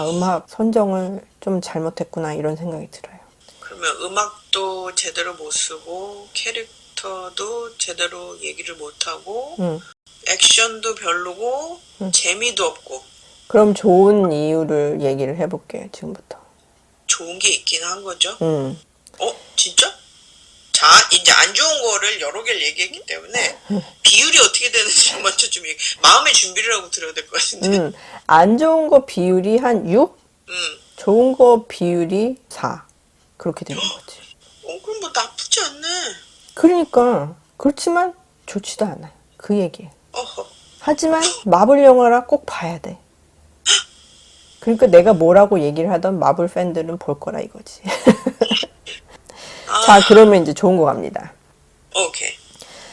음악 선정을 좀 잘못했구나 이런 생각이 들어요. 그러면 음악도 제대로 못 쓰고 캐릭터도 제대로 얘기를 못하고 액션도 별로고 재미도 없고 그럼 좋은 이유를 얘기를 해볼게요, 지금부터. 좋은 게 있긴 한 거죠? 음. 진짜? 자, 이제 안 좋은 거를 여러 개를 얘기했기 때문에 비율이 어떻게 되는지 먼저 좀 마음의 준비를 하고 들어야 될 것 같은데. 안 좋은 거 비율이 한 6? 좋은 거 비율이 4. 그렇게 되는 거지. 그럼 뭐 나쁘지 않네. 그러니까 그렇지만 좋지도 않아요. 그 얘기예요. 어허. 하지만 마블 영화라 꼭 봐야 돼. 그러니까 내가 뭐라고 얘기를 하던 마블 팬들은 볼 거라 이거지. 자, 그러면 이제 좋은 거 갑니다. 오케이.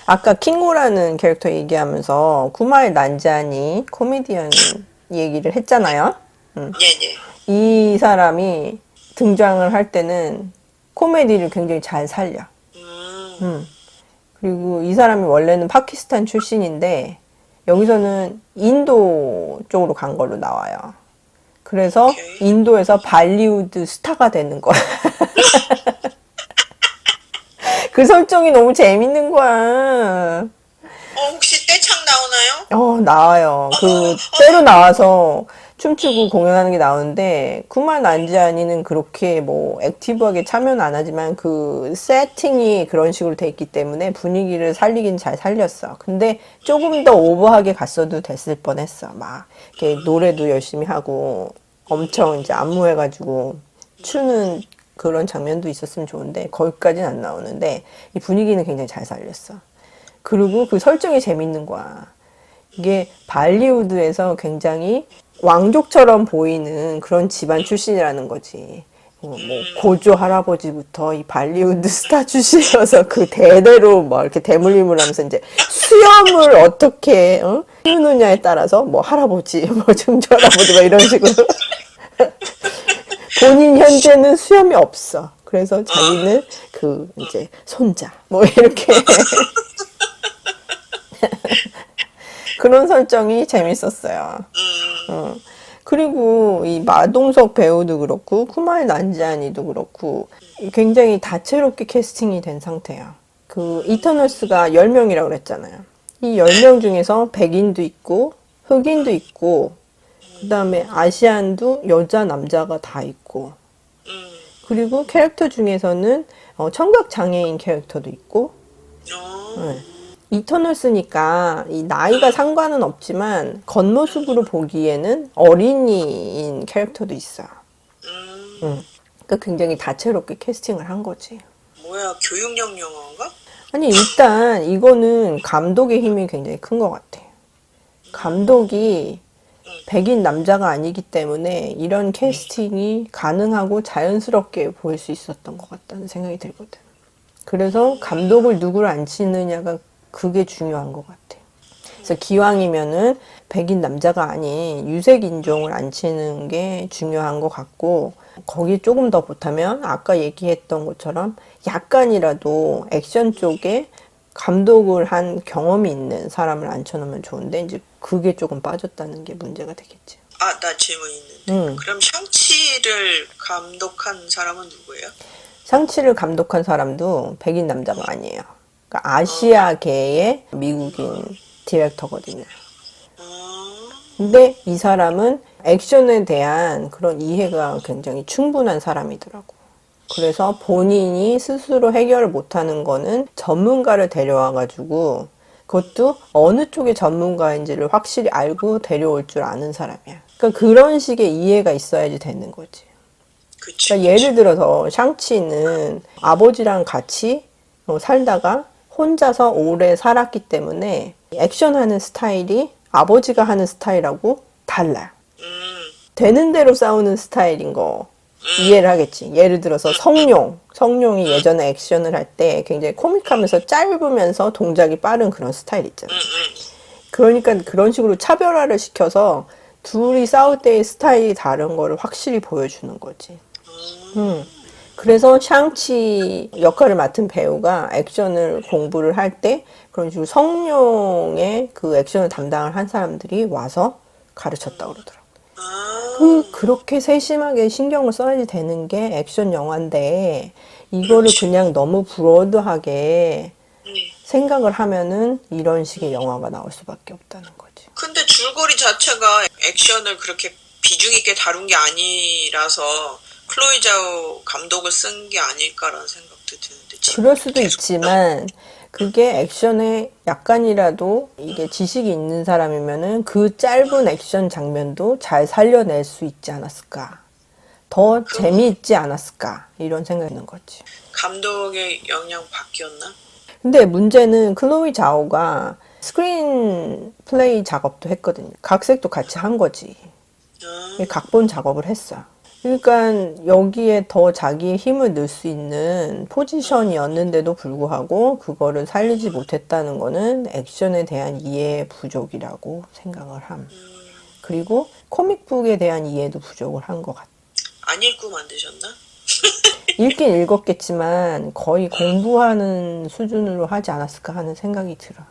아까 킹고라는 캐릭터 얘기하면서 쿠마일 난지아니 코미디언 얘기를 했잖아요. 예. 이 사람이 등장을 할 때는 코미디를 굉장히 잘 살려. 그리고 이 사람이 원래는 파키스탄 출신인데 여기서는 인도 쪽으로 간 걸로 나와요. 그래서 오케이. 인도에서 발리우드 스타가 되는 거야. 그 설정이 너무 재밌는 거야. 혹시 떼창 나오나요? 나와요. 그 때로 나와서 춤추고 공연하는 게 나오는데 쿠마일 난지아니는 그렇게 뭐 액티브하게 참여는 안 하지만 그 세팅이 그런 식으로 돼 있기 때문에 분위기를 살리긴 잘 살렸어. 근데 조금 더 오버하게 갔어도 됐을 뻔했어. 막 이렇게 노래도 열심히 하고 엄청 이제 안무해가지고 추는 그런 장면도 있었으면 좋은데 거기까지는 안 나오는데 이 분위기는 굉장히 잘 살렸어. 그리고 그 설정이 재밌는 거야. 이게 발리우드에서 굉장히 왕족처럼 보이는 그런 집안 출신이라는 거지. 뭐 고조 할아버지부터 이 발리우드 스타 출신이어서 그 대대로 뭐 이렇게 대물림을 하면서 이제 수염을 어떻게 키우느냐에 따라서 뭐 할아버지, 뭐 증조 할아버지 뭐 이런 식으로 본인 현재는 수염이 없어. 그래서 자기는 그 이제 손자 뭐 이렇게 그런 설정이 재밌었어요. 그리고 이 마동석 배우도 그렇고 쿠마일 난지아니도 그렇고 굉장히 다채롭게 캐스팅이 된 상태야. 그 이터널스가 10명이라고 그랬잖아요. 이 10명 중에서 백인도 있고 흑인도 있고 그 다음에 아시안도 여자 남자가 다 있고 그리고 캐릭터 중에서는 청각 장애인 캐릭터도 있고 네. 이터널스니까 이 나이가 상관은 없지만 겉모습으로 보기에는 어린이인 캐릭터도 있어. 그러니까 굉장히 다채롭게 캐스팅을 한 거지. 뭐야, 교육용 영화인가? 아니 일단 이거는 감독의 힘이 굉장히 큰 것 같아. 감독이 백인 남자가 아니기 때문에 이런 캐스팅이 가능하고 자연스럽게 보일 수 있었던 것 같다는 생각이 들거든. 그래서 감독을 누구를 앉히느냐가 그게 중요한 것 같아. 그래서 기왕이면은 백인 남자가 아닌 유색 인종을 앉히는 게 중요한 것 같고 거기 조금 더 보태면 아까 얘기했던 것처럼 약간이라도 액션 쪽에 감독을 한 경험이 있는 사람을 앉혀놓으면 좋은데 이제 그게 조금 빠졌다는 게 문제가 되겠지. 나 질문 있는데. 그럼 샹치를 감독한 사람은 누구예요? 샹치를 감독한 사람도 백인 남자가 아니에요. 그러니까 아시아계의 미국인 디렉터거든요. 근데 이 사람은 액션에 대한 그런 이해가 굉장히 충분한 사람이더라고. 그래서 본인이 스스로 해결을 못하는 거는 전문가를 데려와가지고 그것도 어느 쪽의 전문가인지를 확실히 알고 데려올 줄 아는 사람이야. 그러니까 그런 식의 이해가 있어야지 되는 거지. 그러니까 예를 들어서 샹치는 아버지랑 같이 살다가 혼자서 오래 살았기 때문에 액션하는 스타일이 아버지가 하는 스타일하고 달라요. 되는 대로 싸우는 스타일인 거 이해를 하겠지. 예를 들어서 성룡이 예전에 액션을 할 때 굉장히 코믹하면서 짧으면서 동작이 빠른 그런 스타일 있잖아. 그러니까 그런 식으로 차별화를 시켜서 둘이 싸울 때의 스타일이 다른 거를 확실히 보여주는 거지. 그래서 샹치 역할을 맡은 배우가 액션을 공부를 할 때 그런 식으로 성룡의 그 액션을 담당을 한 사람들이 와서 가르쳤다고 그러더라고요. 그렇게 세심하게 신경을 써야지 되는 게 액션 영화인데 이거를 그냥 너무 브로드하게 생각을 하면은 이런 식의 영화가 나올 수밖에 없다는 거지. 근데 줄거리 자체가 액션을 그렇게 비중 있게 다룬 게 아니라서 클로이 자오 감독을 쓴 게 아닐까라는 생각도 드는데. 그럴 수도 있지만 그게 액션에 약간이라도 이게 지식이 있는 사람이면은 그 짧은 액션 장면도 잘 살려낼 수 있지 않았을까. 더 재미있지 않았을까. 이런 생각이 드는 거지. 감독의 영향 바뀌었나? 근데 문제는 클로이 자오가 스크린 플레이 작업도 했거든요. 각색도 같이 한 거지. 각본 작업을 했어. 그러니까 여기에 더 자기의 힘을 넣을 수 있는 포지션이었는데도 불구하고 그거를 살리지 못했다는 거는 액션에 대한 이해 부족이라고 생각을 함. 그리고 코믹북에 대한 이해도 부족을 한 것 같아. 안 읽고 만드셨나? 읽긴 읽었겠지만 거의 공부하는 수준으로 하지 않았을까 하는 생각이 들어.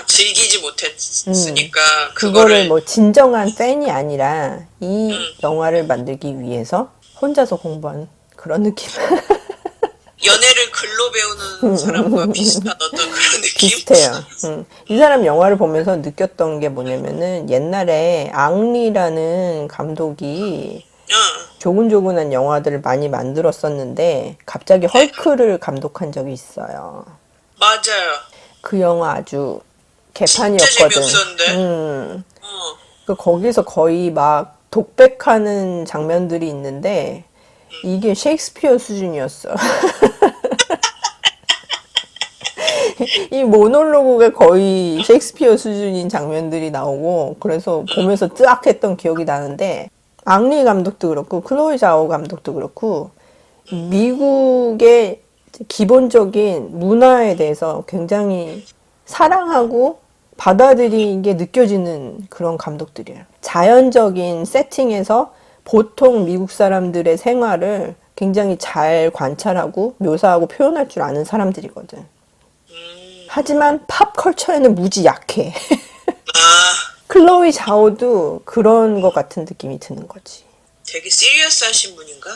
즐기지 못했으니까 그거를 뭐 진정한 팬이 아니라 이 영화를 만들기 위해서 혼자서 공부한 그런 느낌. 연애를 글로 글로 배우는 사람과 비슷한 어떤 그런 느낌? 비슷해요. 이 사람 영화를 보면서 느꼈던 게 뭐냐면은 옛날에 앙리라는 감독이 응, 조근조근한 영화들을 많이 만들었었는데 갑자기 헐크를 감독한 적이 있어요. 맞아요. 그 영화 아주 진짜 개판이었거든. 재미없었는데. 어, 거기서 거의 막 독백하는 장면들이 있는데 이게 셰익스피어 수준이었어. 이 모놀로그가 거의 셰익스피어 수준인 장면들이 나오고 그래서 보면서 뜨악했던 기억이 나는데 앙리 감독도 그렇고 클로이 자오 감독도 그렇고 미국의 기본적인 문화에 대해서 굉장히 사랑하고 받아들이게 느껴지는 그런 감독들이에요. 자연적인 세팅에서 보통 미국 사람들의 생활을 굉장히 잘 관찰하고 묘사하고 표현할 줄 아는 사람들이거든. 하지만 팝컬처에는 무지 약해. 아, 클로이 자오도 그런 것 같은 느낌이 드는 거지. 되게 시리어스하신 분인가?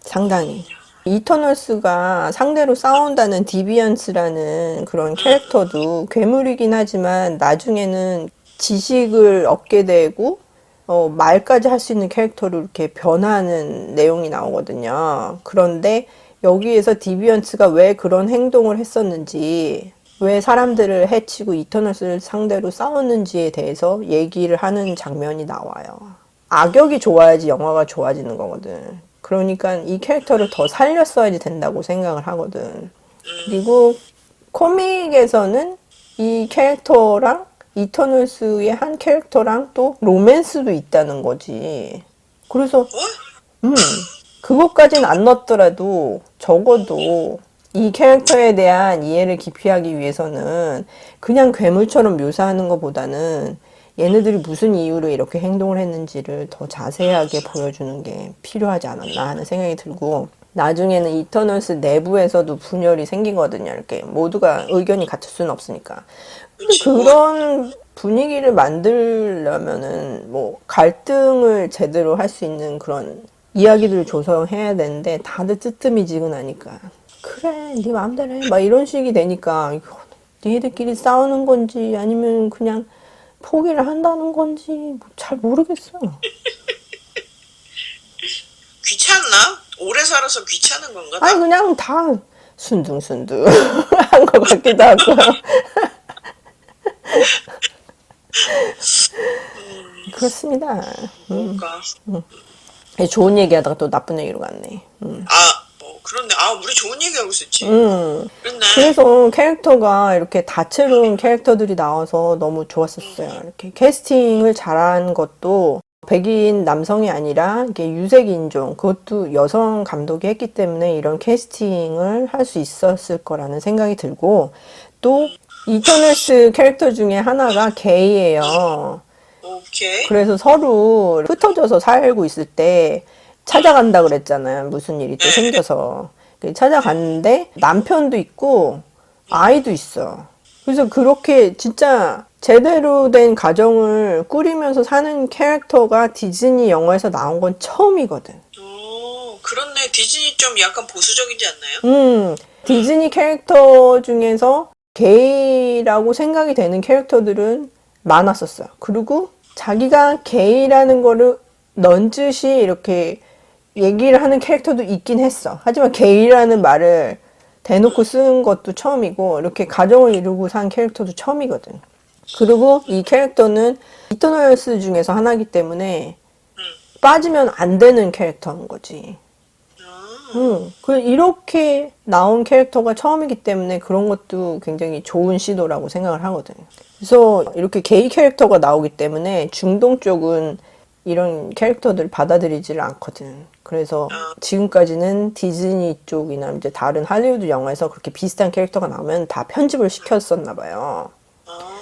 상당히. 이터널스가 상대로 싸운다는 디비언스라는 그런 캐릭터도 괴물이긴 하지만 나중에는 지식을 얻게 되고 말까지 할 수 있는 캐릭터로 이렇게 변하는 내용이 나오거든요. 그런데 여기에서 디비언스가 왜 그런 행동을 했었는지, 왜 사람들을 해치고 이터널스를 상대로 싸웠는지에 대해서 얘기를 하는 장면이 나와요. 악역이 좋아야지 영화가 좋아지는 거거든. 그러니까 이 캐릭터를 더 살렸어야지 된다고 생각을 하거든. 그리고 코믹에서는 이 캐릭터랑 이터널스의 한 캐릭터랑 또 로맨스도 있다는 거지. 그래서 어? 그것까진 안 넣었더라도 적어도 이 캐릭터에 대한 이해를 깊이 하기 위해서는 그냥 괴물처럼 묘사하는 것보다는 얘네들이 무슨 이유로 이렇게 행동을 했는지를 더 자세하게 보여주는 게 필요하지 않았나 하는 생각이 들고 나중에는 이터널스 내부에서도 분열이 생기거든요. 이렇게 모두가 의견이 같을 수는 없으니까. 근데 그런 분위기를 만들려면은 뭐 갈등을 제대로 할 수 있는 그런 이야기들을 조성해야 되는데 다들 뜨뜨미지근하니까 그래 네 마음대로 해 막 이런 식이 되니까 이거 니네들끼리 싸우는 건지 아니면 그냥 포기를 한다는 건지 잘 모르겠어. 귀찮나? 오래 살아서 귀찮은 건가? 아니 그냥 다 순둥순둥 한 것 같기도 하고. 그렇습니다. 뭘까? 좋은 얘기하다가 또 나쁜 얘기로 갔네. 그런데, 우리 좋은 얘기하고 있었지. 그랬네. 그래서 캐릭터가 이렇게 다채로운 캐릭터들이 나와서 너무 좋았었어요. 이렇게 캐스팅을 잘한 것도 백인 남성이 아니라 이게 유색 인종, 그것도 여성 감독이 했기 때문에 이런 캐스팅을 할 수 있었을 거라는 생각이 들고 또 이터널스 캐릭터 중에 하나가 게이예요. 오케이. 그래서 서로 흩어져서 살고 있을 때 찾아간다 그랬잖아요. 무슨 일이 또 생겨서. 찾아갔는데 남편도 있고 아이도 있어. 그래서 그렇게 진짜 제대로 된 가정을 꾸리면서 사는 캐릭터가 디즈니 영화에서 나온 건 처음이거든. 그렇네. 디즈니 좀 약간 보수적이지 않나요? 디즈니 캐릭터 중에서 게이라고 생각이 되는 캐릭터들은 많았었어요. 그리고 자기가 게이라는 거를 넌지시 이렇게 얘기를 하는 캐릭터도 있긴 했어. 하지만 게이라는 말을 대놓고 쓴 것도 처음이고 이렇게 가정을 이루고 산 캐릭터도 처음이거든. 그리고 이 캐릭터는 이터널스 중에서 하나이기 때문에 빠지면 안 되는 캐릭터인 거지. 이렇게 나온 캐릭터가 처음이기 때문에 그런 것도 굉장히 좋은 시도라고 생각을 하거든. 그래서 이렇게 게이 캐릭터가 나오기 때문에 중동 쪽은 이런 캐릭터들을 받아들이지를 않거든. 그래서 지금까지는 디즈니 쪽이나 이제 다른 할리우드 영화에서 그렇게 비슷한 캐릭터가 나오면 다 편집을 시켰었나 봐요.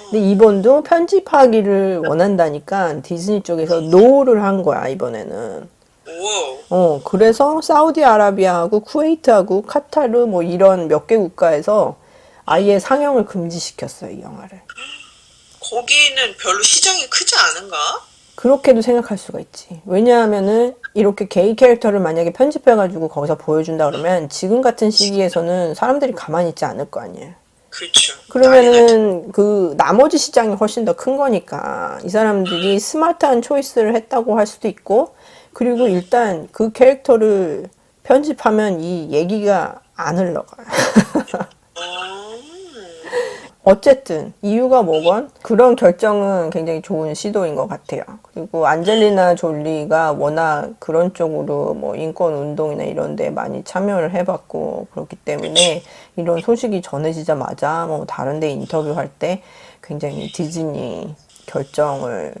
근데 이번도 편집하기를 원한다니까 디즈니 쪽에서 노를 한 거야, 이번에는. 그래서 사우디아라비아하고 쿠웨이트하고 카타르 뭐 이런 몇 개 국가에서 아예 상영을 금지시켰어요, 이 영화를. 거기는 별로 시장이 크지 않은가? 그렇게도 생각할 수가 있지. 왜냐하면은 이렇게 게이 캐릭터를 만약에 편집해가지고 거기서 보여준다 그러면 지금 같은 시기에서는 사람들이 가만히 있지 않을 거 아니에요. 그렇죠. 그러면은 그 나머지 시장이 훨씬 더 큰 거니까 이 사람들이 스마트한 초이스를 했다고 할 수도 있고, 그리고 일단 그 캐릭터를 편집하면 이 얘기가 안 흘러가요. 어, 어쨌든 이유가 뭐건 그런 결정은 굉장히 좋은 시도인 것 같아요. 그리고 안젤리나 졸리가 워낙 그런 쪽으로 뭐 인권 운동이나 이런 데 많이 참여를 해봤고 그렇기 때문에 이런 소식이 전해지자마자 뭐 다른 데 인터뷰할 때 굉장히 디즈니 결정을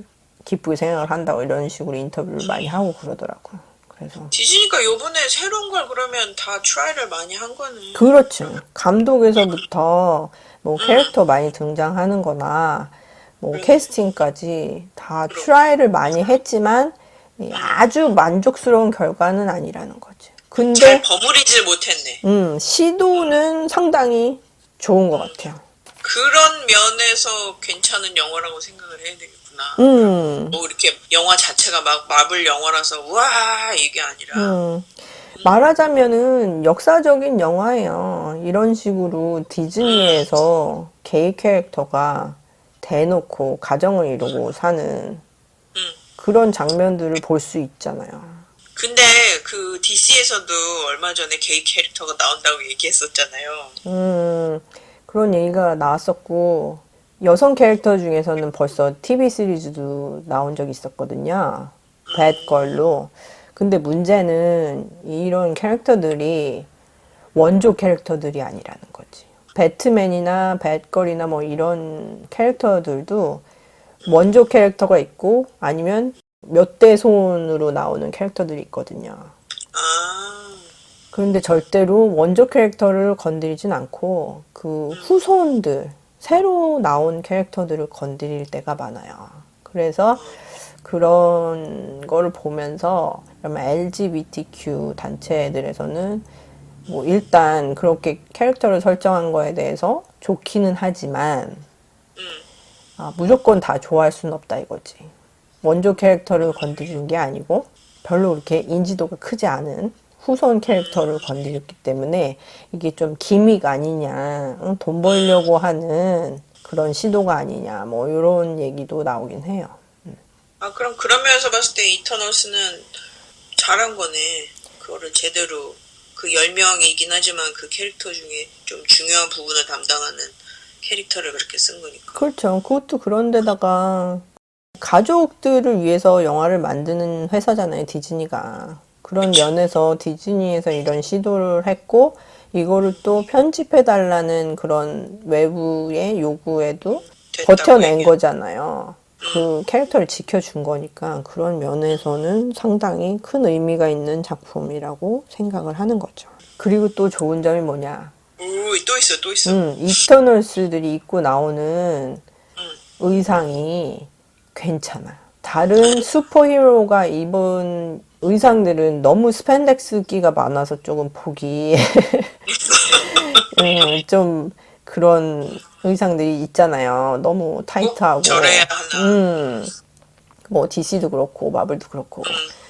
기쁘게 생각을 한다고 이런 식으로 인터뷰를 많이 하고 그러더라고요. 그래서 디즈니가 요번에 새로운 걸 그러면 다 트라이를 많이 한 거는. 그렇죠. 감독에서부터 뭐 캐릭터 많이 등장하는 거나 뭐 캐스팅까지 다 트라이를 많이 했지만 아주 만족스러운 결과는 아니라는 거지. 잘 근데 버무리질 못했네. 시도는 상당히 좋은 것 같아요. 그런 면에서 괜찮은 영화라고 생각을 해야 되겠구나. 뭐 이렇게 영화 자체가 막 마블 영화라서 우와 이게 아니라. 말하자면은 역사적인 영화예요. 이런 식으로 디즈니에서 게이 캐릭터가 대놓고 가정을 이루고 사는 그런 장면들을 볼 수 있잖아요. 근데 그 DC에서도 얼마 전에 게이 캐릭터가 나온다고 얘기했었잖아요. 그런 얘기가 나왔었고, 여성 캐릭터 중에서는 벌써 TV 시리즈도 나온 적이 있었거든요. 배드걸로. 근데 문제는 이런 캐릭터들이 원조 캐릭터들이 아니라는 거지. 배트맨이나 배드걸이나 뭐 이런 캐릭터들도 원조 캐릭터가 있고 아니면 몇 대 손으로 나오는 캐릭터들이 있거든요. 아, 그런데 절대로 원조 캐릭터를 건드리진 않고 그 후손들, 새로 나온 캐릭터들을 건드릴 때가 많아요. 그래서 그런 거를 보면서 LGBTQ 단체들에서는 뭐 일단 그렇게 캐릭터를 설정한 거에 대해서 좋기는 하지만 무조건 다 좋아할 수는 없다 이거지. 원조 캐릭터를 건드리는 게 아니고 별로 그렇게 인지도가 크지 않은 후손 캐릭터를 건드렸기 때문에 이게 좀 기믹 아니냐, 응? 돈 벌려고 하는 그런 시도가 아니냐, 뭐 이런 얘기도 나오긴 해요. 아 그럼 그런 면에서 봤을 때 이터널스는 잘한 거네. 그거를 제대로 그 10명이긴 하지만 그 캐릭터 중에 좀 중요한 부분을 담당하는 캐릭터를 그렇게 쓴 거니까. 그렇죠. 그것도 그런데다가 가족들을 위해서 영화를 만드는 회사잖아요, 디즈니가. 그런 면에서 디즈니에서 이런 시도를 했고, 이거를 또 편집해달라는 그런 외부의 요구에도 버텨낸 얘기해. 거잖아요. 그 캐릭터를 지켜준 거니까 그런 면에서는 상당히 큰 의미가 있는 작품이라고 생각을 하는 거죠. 그리고 또 좋은 점이 뭐냐. 오, 또 있어, 또 있어. 이터널스들이 입고 나오는 의상이 괜찮아요. 다른 슈퍼히어로가 입은 의상들은 너무 스팬덱스 끼가 많아서 조금 보기 좀 그런 의상들이 있잖아요. 너무 타이트하고. 저래야 하나. 뭐 DC도 그렇고 마블도 그렇고.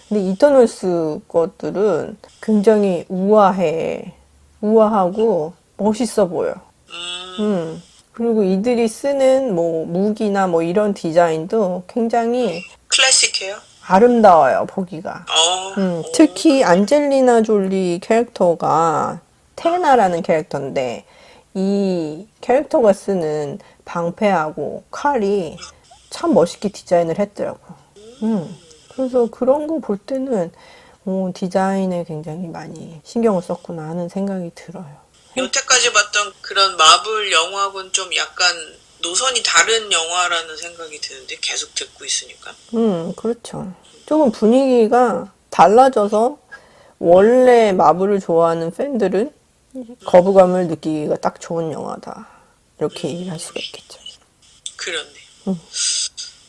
근데 이터널스 것들은 굉장히 우아하고 멋있어 보여. 그리고 이들이 쓰는 뭐 무기나 뭐 이런 디자인도 굉장히 클래식해요? 아름다워요, 보기가. 어. 특히 안젤리나 졸리 캐릭터가 테나라는 캐릭터인데 이 캐릭터가 쓰는 방패하고 칼이 참 멋있게 디자인을 했더라고요. 그래서 그런 거 볼 때는 디자인에 굉장히 많이 신경을 썼구나 하는 생각이 들어요. 여태까지 봤던 그런 마블 영화하고는 좀 약간 노선이 다른 영화라는 생각이 드는데 계속 듣고 있으니까. 그렇죠. 조금 분위기가 달라져서 원래 마블을 좋아하는 팬들은 거부감을 느끼기가 딱 좋은 영화다. 이렇게 얘기를 할 수가 있겠죠. 그렇네.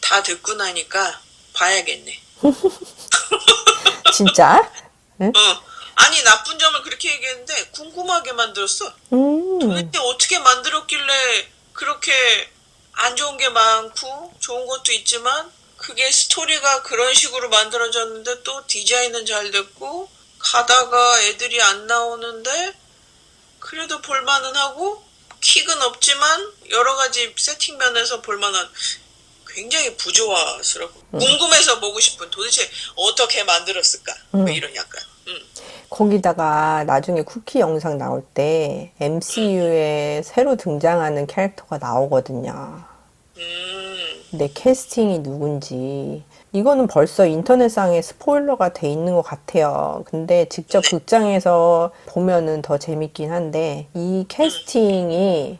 다 듣고 나니까 봐야겠네. 진짜? 네? 아니 나쁜 점을 그렇게 얘기했는데 궁금하게 만들었어. 도대체 어떻게 만들었길래 그렇게 안 좋은 게 많고 좋은 것도 있지만 그게 스토리가 그런 식으로 만들어졌는데 또 디자인은 잘 됐고 가다가 애들이 안 나오는데 그래도 볼만은 하고 킥은 없지만 여러 가지 세팅 면에서 볼만한 굉장히 부조화스럽고 궁금해서 보고 싶은 도대체 어떻게 만들었을까 뭐 이런 약간 거기다가 나중에 쿠키 영상 나올 때 MCU에 새로 등장하는 캐릭터가 나오거든요. 근데 캐스팅이 누군지 이거는 벌써 인터넷상에 스포일러가 돼 있는 것 같아요. 근데 직접 극장에서 보면은 더 재밌긴 한데 이 캐스팅이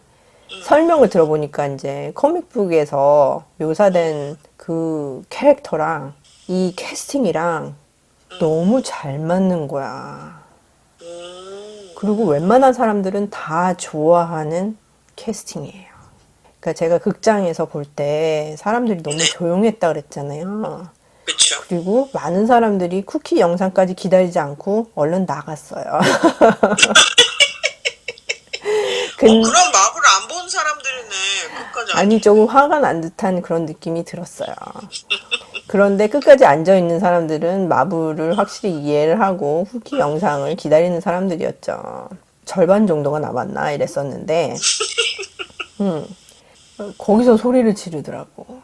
설명을 들어보니까 이제 코믹북에서 묘사된 그 캐릭터랑 이 캐스팅이랑 너무 잘 맞는 거야. 그리고 웬만한 사람들은 다 좋아하는 캐스팅이에요. 그러니까 제가 극장에서 볼 때 사람들이 너무 조용했다 그랬잖아요. 그렇죠. 그리고 많은 사람들이 쿠키 영상까지 기다리지 않고 얼른 나갔어요. 그럼 마블 안 본 사람들이네 끝까지 아니 조금 화가 난 듯한 그런 느낌이 들었어요. 그런데 끝까지 앉아있는 사람들은 마블을 확실히 이해를 하고 쿠키 영상을 기다리는 사람들이었죠. 절반 정도가 남았나 이랬었는데 거기서 소리를 지르더라고.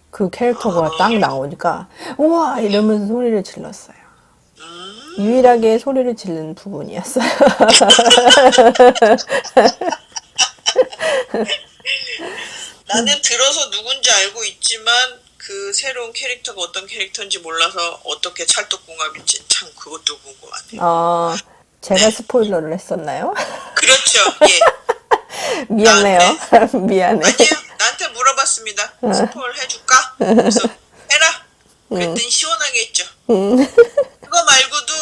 그 캐릭터가 딱 나오니까 우와 이러면서 소리를 질렀어요. 유일하게 소리를 지르는 부분이었어요. 나는 들어서 누군지 알고 있지만 그 새로운 캐릭터가 어떤 캐릭터인지 몰라서 어떻게 찰떡궁합인지 참 그것도 궁금하네요. 제가 스포일러를 했었나요? 그렇죠. 예. 미안해요. 미안해. 아니요. 나한테 물어봤습니다. 스포일 해줄까? 그래서 해라. 그랬더니 시원하게 했죠. 그거 말고도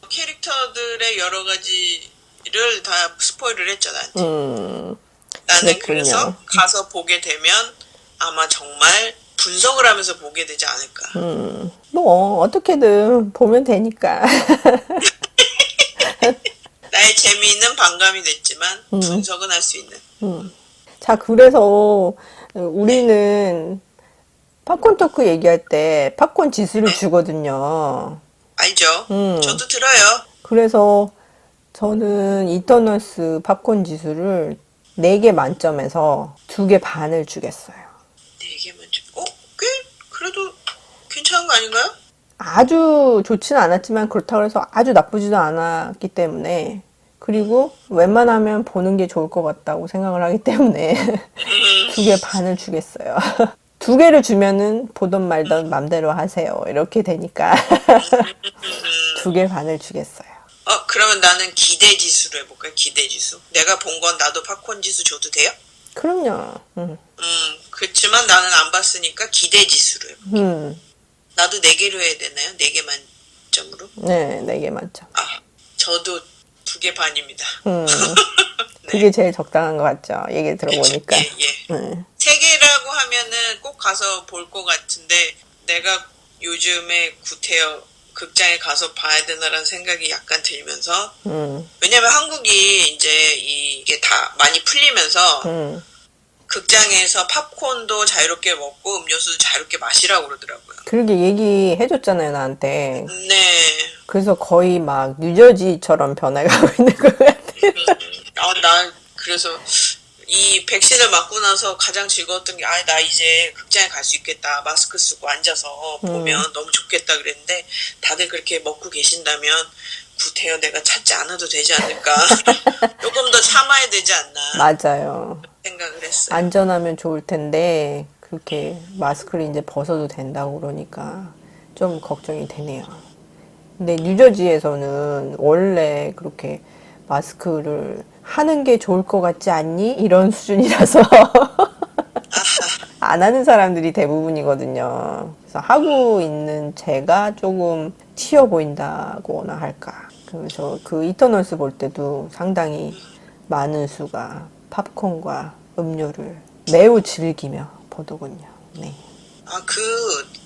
캐릭터들의 여러 가지를 다 스포일을 했죠, 나한테. 나는 그랬군요. 그래서 가서 보게 되면 아마 정말 분석을 하면서 보게 되지 않을까. 뭐 어떻게든 보면 되니까. 나의 재미있는 반감이 됐지만 분석은 할 수 있는. 자, 그래서 우리는 팝콘 토크 얘기할 때 팝콘 지수를 주거든요. 알죠? 저도 들어요. 그래서 저는 이터널스 팝콘 지수를 4개 만점에서 2개 반을 주겠어요. 4개만 좀. 꽤 그래도 괜찮은 거 아닌가요? 아주 좋지는 않았지만 그렇다고 해서 아주 나쁘지도 않았기 때문에 그리고 웬만하면 보는 게 좋을 것 같다고 생각을 하기 때문에 2개 반을 주겠어요. 2개를 주면은 보던 말던 맘대로 하세요. 이렇게 되니까 2개 반을 주겠어요. 그러면 나는 기대 지수로 해볼까요? 기대 지수. 내가 본 건 나도 팝콘 지수 줘도 돼요? 그럼요. 그렇지만 나는 안 봤으니까 기대 지수로 해볼게요. 나도 4개로 해야 되나요? 4개 만점으로? 네, 4개 만점. 저도 2개 반입니다. 그게 제일 적당한 것 같죠. 얘기 들어보니까. 예. 3개라고 하면은 꼭 가서 볼 것 같은데 내가 요즘에 구태여 극장에 가서 봐야 되나라는 생각이 약간 들면서 왜냐면 한국이 이제 이게 다 많이 풀리면서 극장에서 팝콘도 자유롭게 먹고 음료수도 자유롭게 마시라고 그러더라고요. 그러게 얘기해줬잖아요, 나한테. 네. 그래서 거의 막 뉴저지처럼 변해가고 있는 것 같아요. 난 그래서 이 백신을 맞고 나서 가장 즐거웠던 게 나 이제 극장에 갈 수 있겠다. 마스크 쓰고 앉아서 보면 너무 좋겠다 그랬는데 다들 그렇게 먹고 계신다면 구태여 내가 찾지 않아도 되지 않을까. 조금 더 참아야 되지 않나. 맞아요. 생각을 했어요. 안전하면 좋을 텐데 그렇게 마스크를 이제 벗어도 된다고 그러니까 좀 걱정이 되네요. 근데 뉴저지에서는 원래 그렇게 마스크를 하는 게 좋을 것 같지 않니? 이런 수준이라서 안 하는 사람들이 대부분이거든요. 그래서 하고 있는 제가 조금 튀어 보인다고나 할까. 그래서 그 이터널스 볼 때도 상당히 많은 수가 팝콘과 음료를 매우 즐기며 보더군요. 네.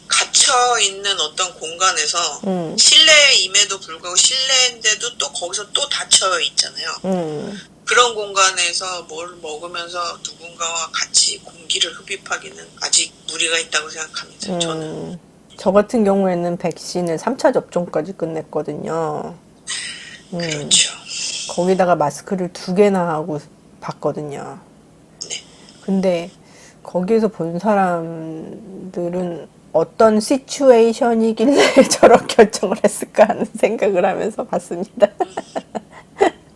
갇혀 있는 어떤 공간에서 실내임에도 불구하고 실내인데도 또 거기서 또 닫혀 있잖아요. 그런 공간에서 뭘 먹으면서 누군가와 같이 공기를 흡입하기는 아직 무리가 있다고 생각합니다. 저는. 저 같은 경우에는 백신을 3차 접종까지 끝냈거든요. 그렇죠. 거기다가 마스크를 2개나 하고 봤거든요. 네. 근데 거기에서 본 사람들은 어떤 시츄에이션이길래 저런 결정을 했을까 하는 생각을 하면서 봤습니다.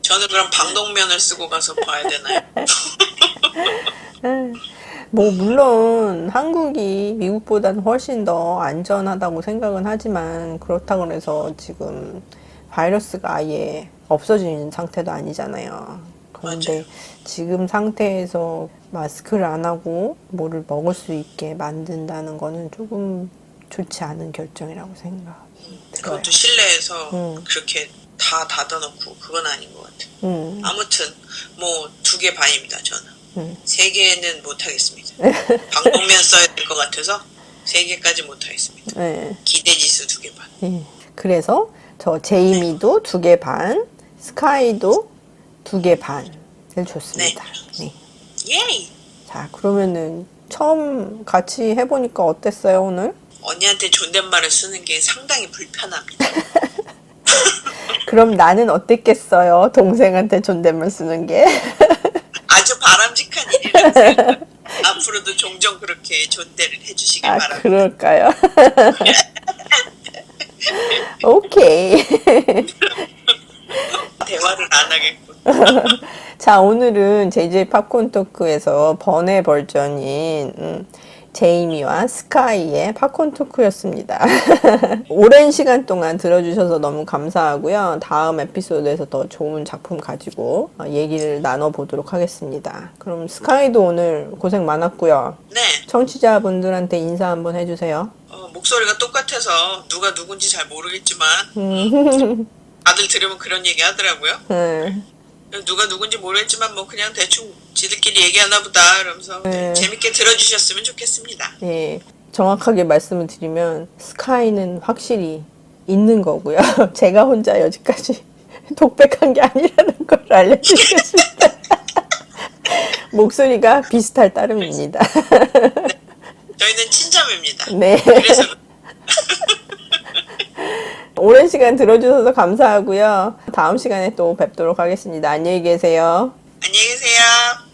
저는 그럼 방독면을 쓰고 가서 봐야 되나요? 뭐 물론 한국이 미국보다는 훨씬 더 안전하다고 생각은 하지만 그렇다고 해서 지금 바이러스가 아예 없어진 상태도 아니잖아요. 그런데 맞아요. 지금 상태에서 마스크를 안 하고 뭐를 먹을 수 있게 만든다는 거는 조금 좋지 않은 결정이라고 생각 들어요. 그것도 실내에서 그렇게 다 닫아놓고 그건 아닌 것 같아요. 아무튼 뭐 2개 반입니다. 저는 3개는 못하겠습니다. 방독면 써야 될 것 같아서 3개까지 못하겠습니다. 네. 기대지수 2개 반. 예. 그래서 저 제이미도 2개 반, 스카이도 2개 반을 줬습니다. 네. 예이! 자, 그러면은 처음 같이 해보니까 어땠어요, 오늘? 언니한테 존댓말을 쓰는 게 상당히 불편합니다. 그럼 나는 어땠겠어요? 동생한테 존댓말 쓰는 게. 아주 바람직한 일이라고 생각합니다. 앞으로도 종종 그렇게 존대를 해주시길 아, 바랍니다. 그럴까요? 오케이. 대화를 안 하겠군. 자, 오늘은 JJ 팝콘 토크에서 번외 버전인 제이미와 스카이의 팝콘 토크였습니다. 오랜 시간 동안 들어주셔서 너무 감사하고요. 다음 에피소드에서 더 좋은 작품 가지고 얘기를 나눠보도록 하겠습니다. 그럼 스카이도 오늘 고생 많았고요. 네. 청취자분들한테 인사 한번 해주세요. 목소리가 똑같아서 누가 누군지 잘 모르겠지만 다들 들으면 그런 얘기 하더라고요. 네. 누가 누군지 모르겠지만 뭐 그냥 대충 지들끼리 얘기하나 보다 이러면서 재밌게 들어주셨으면 좋겠습니다. 예, 정확하게 말씀을 드리면 스카이는 확실히 있는 거고요. 제가 혼자 여지까지 독백한 게 아니라는 걸 알려드리겠습니다. 목소리가 비슷할 따름입니다. 저희는 친자매입니다. 네. 그래서 오랜 시간 들어주셔서 감사하고요. 다음 시간에 또 뵙도록 하겠습니다. 안녕히 계세요. 안녕히 계세요.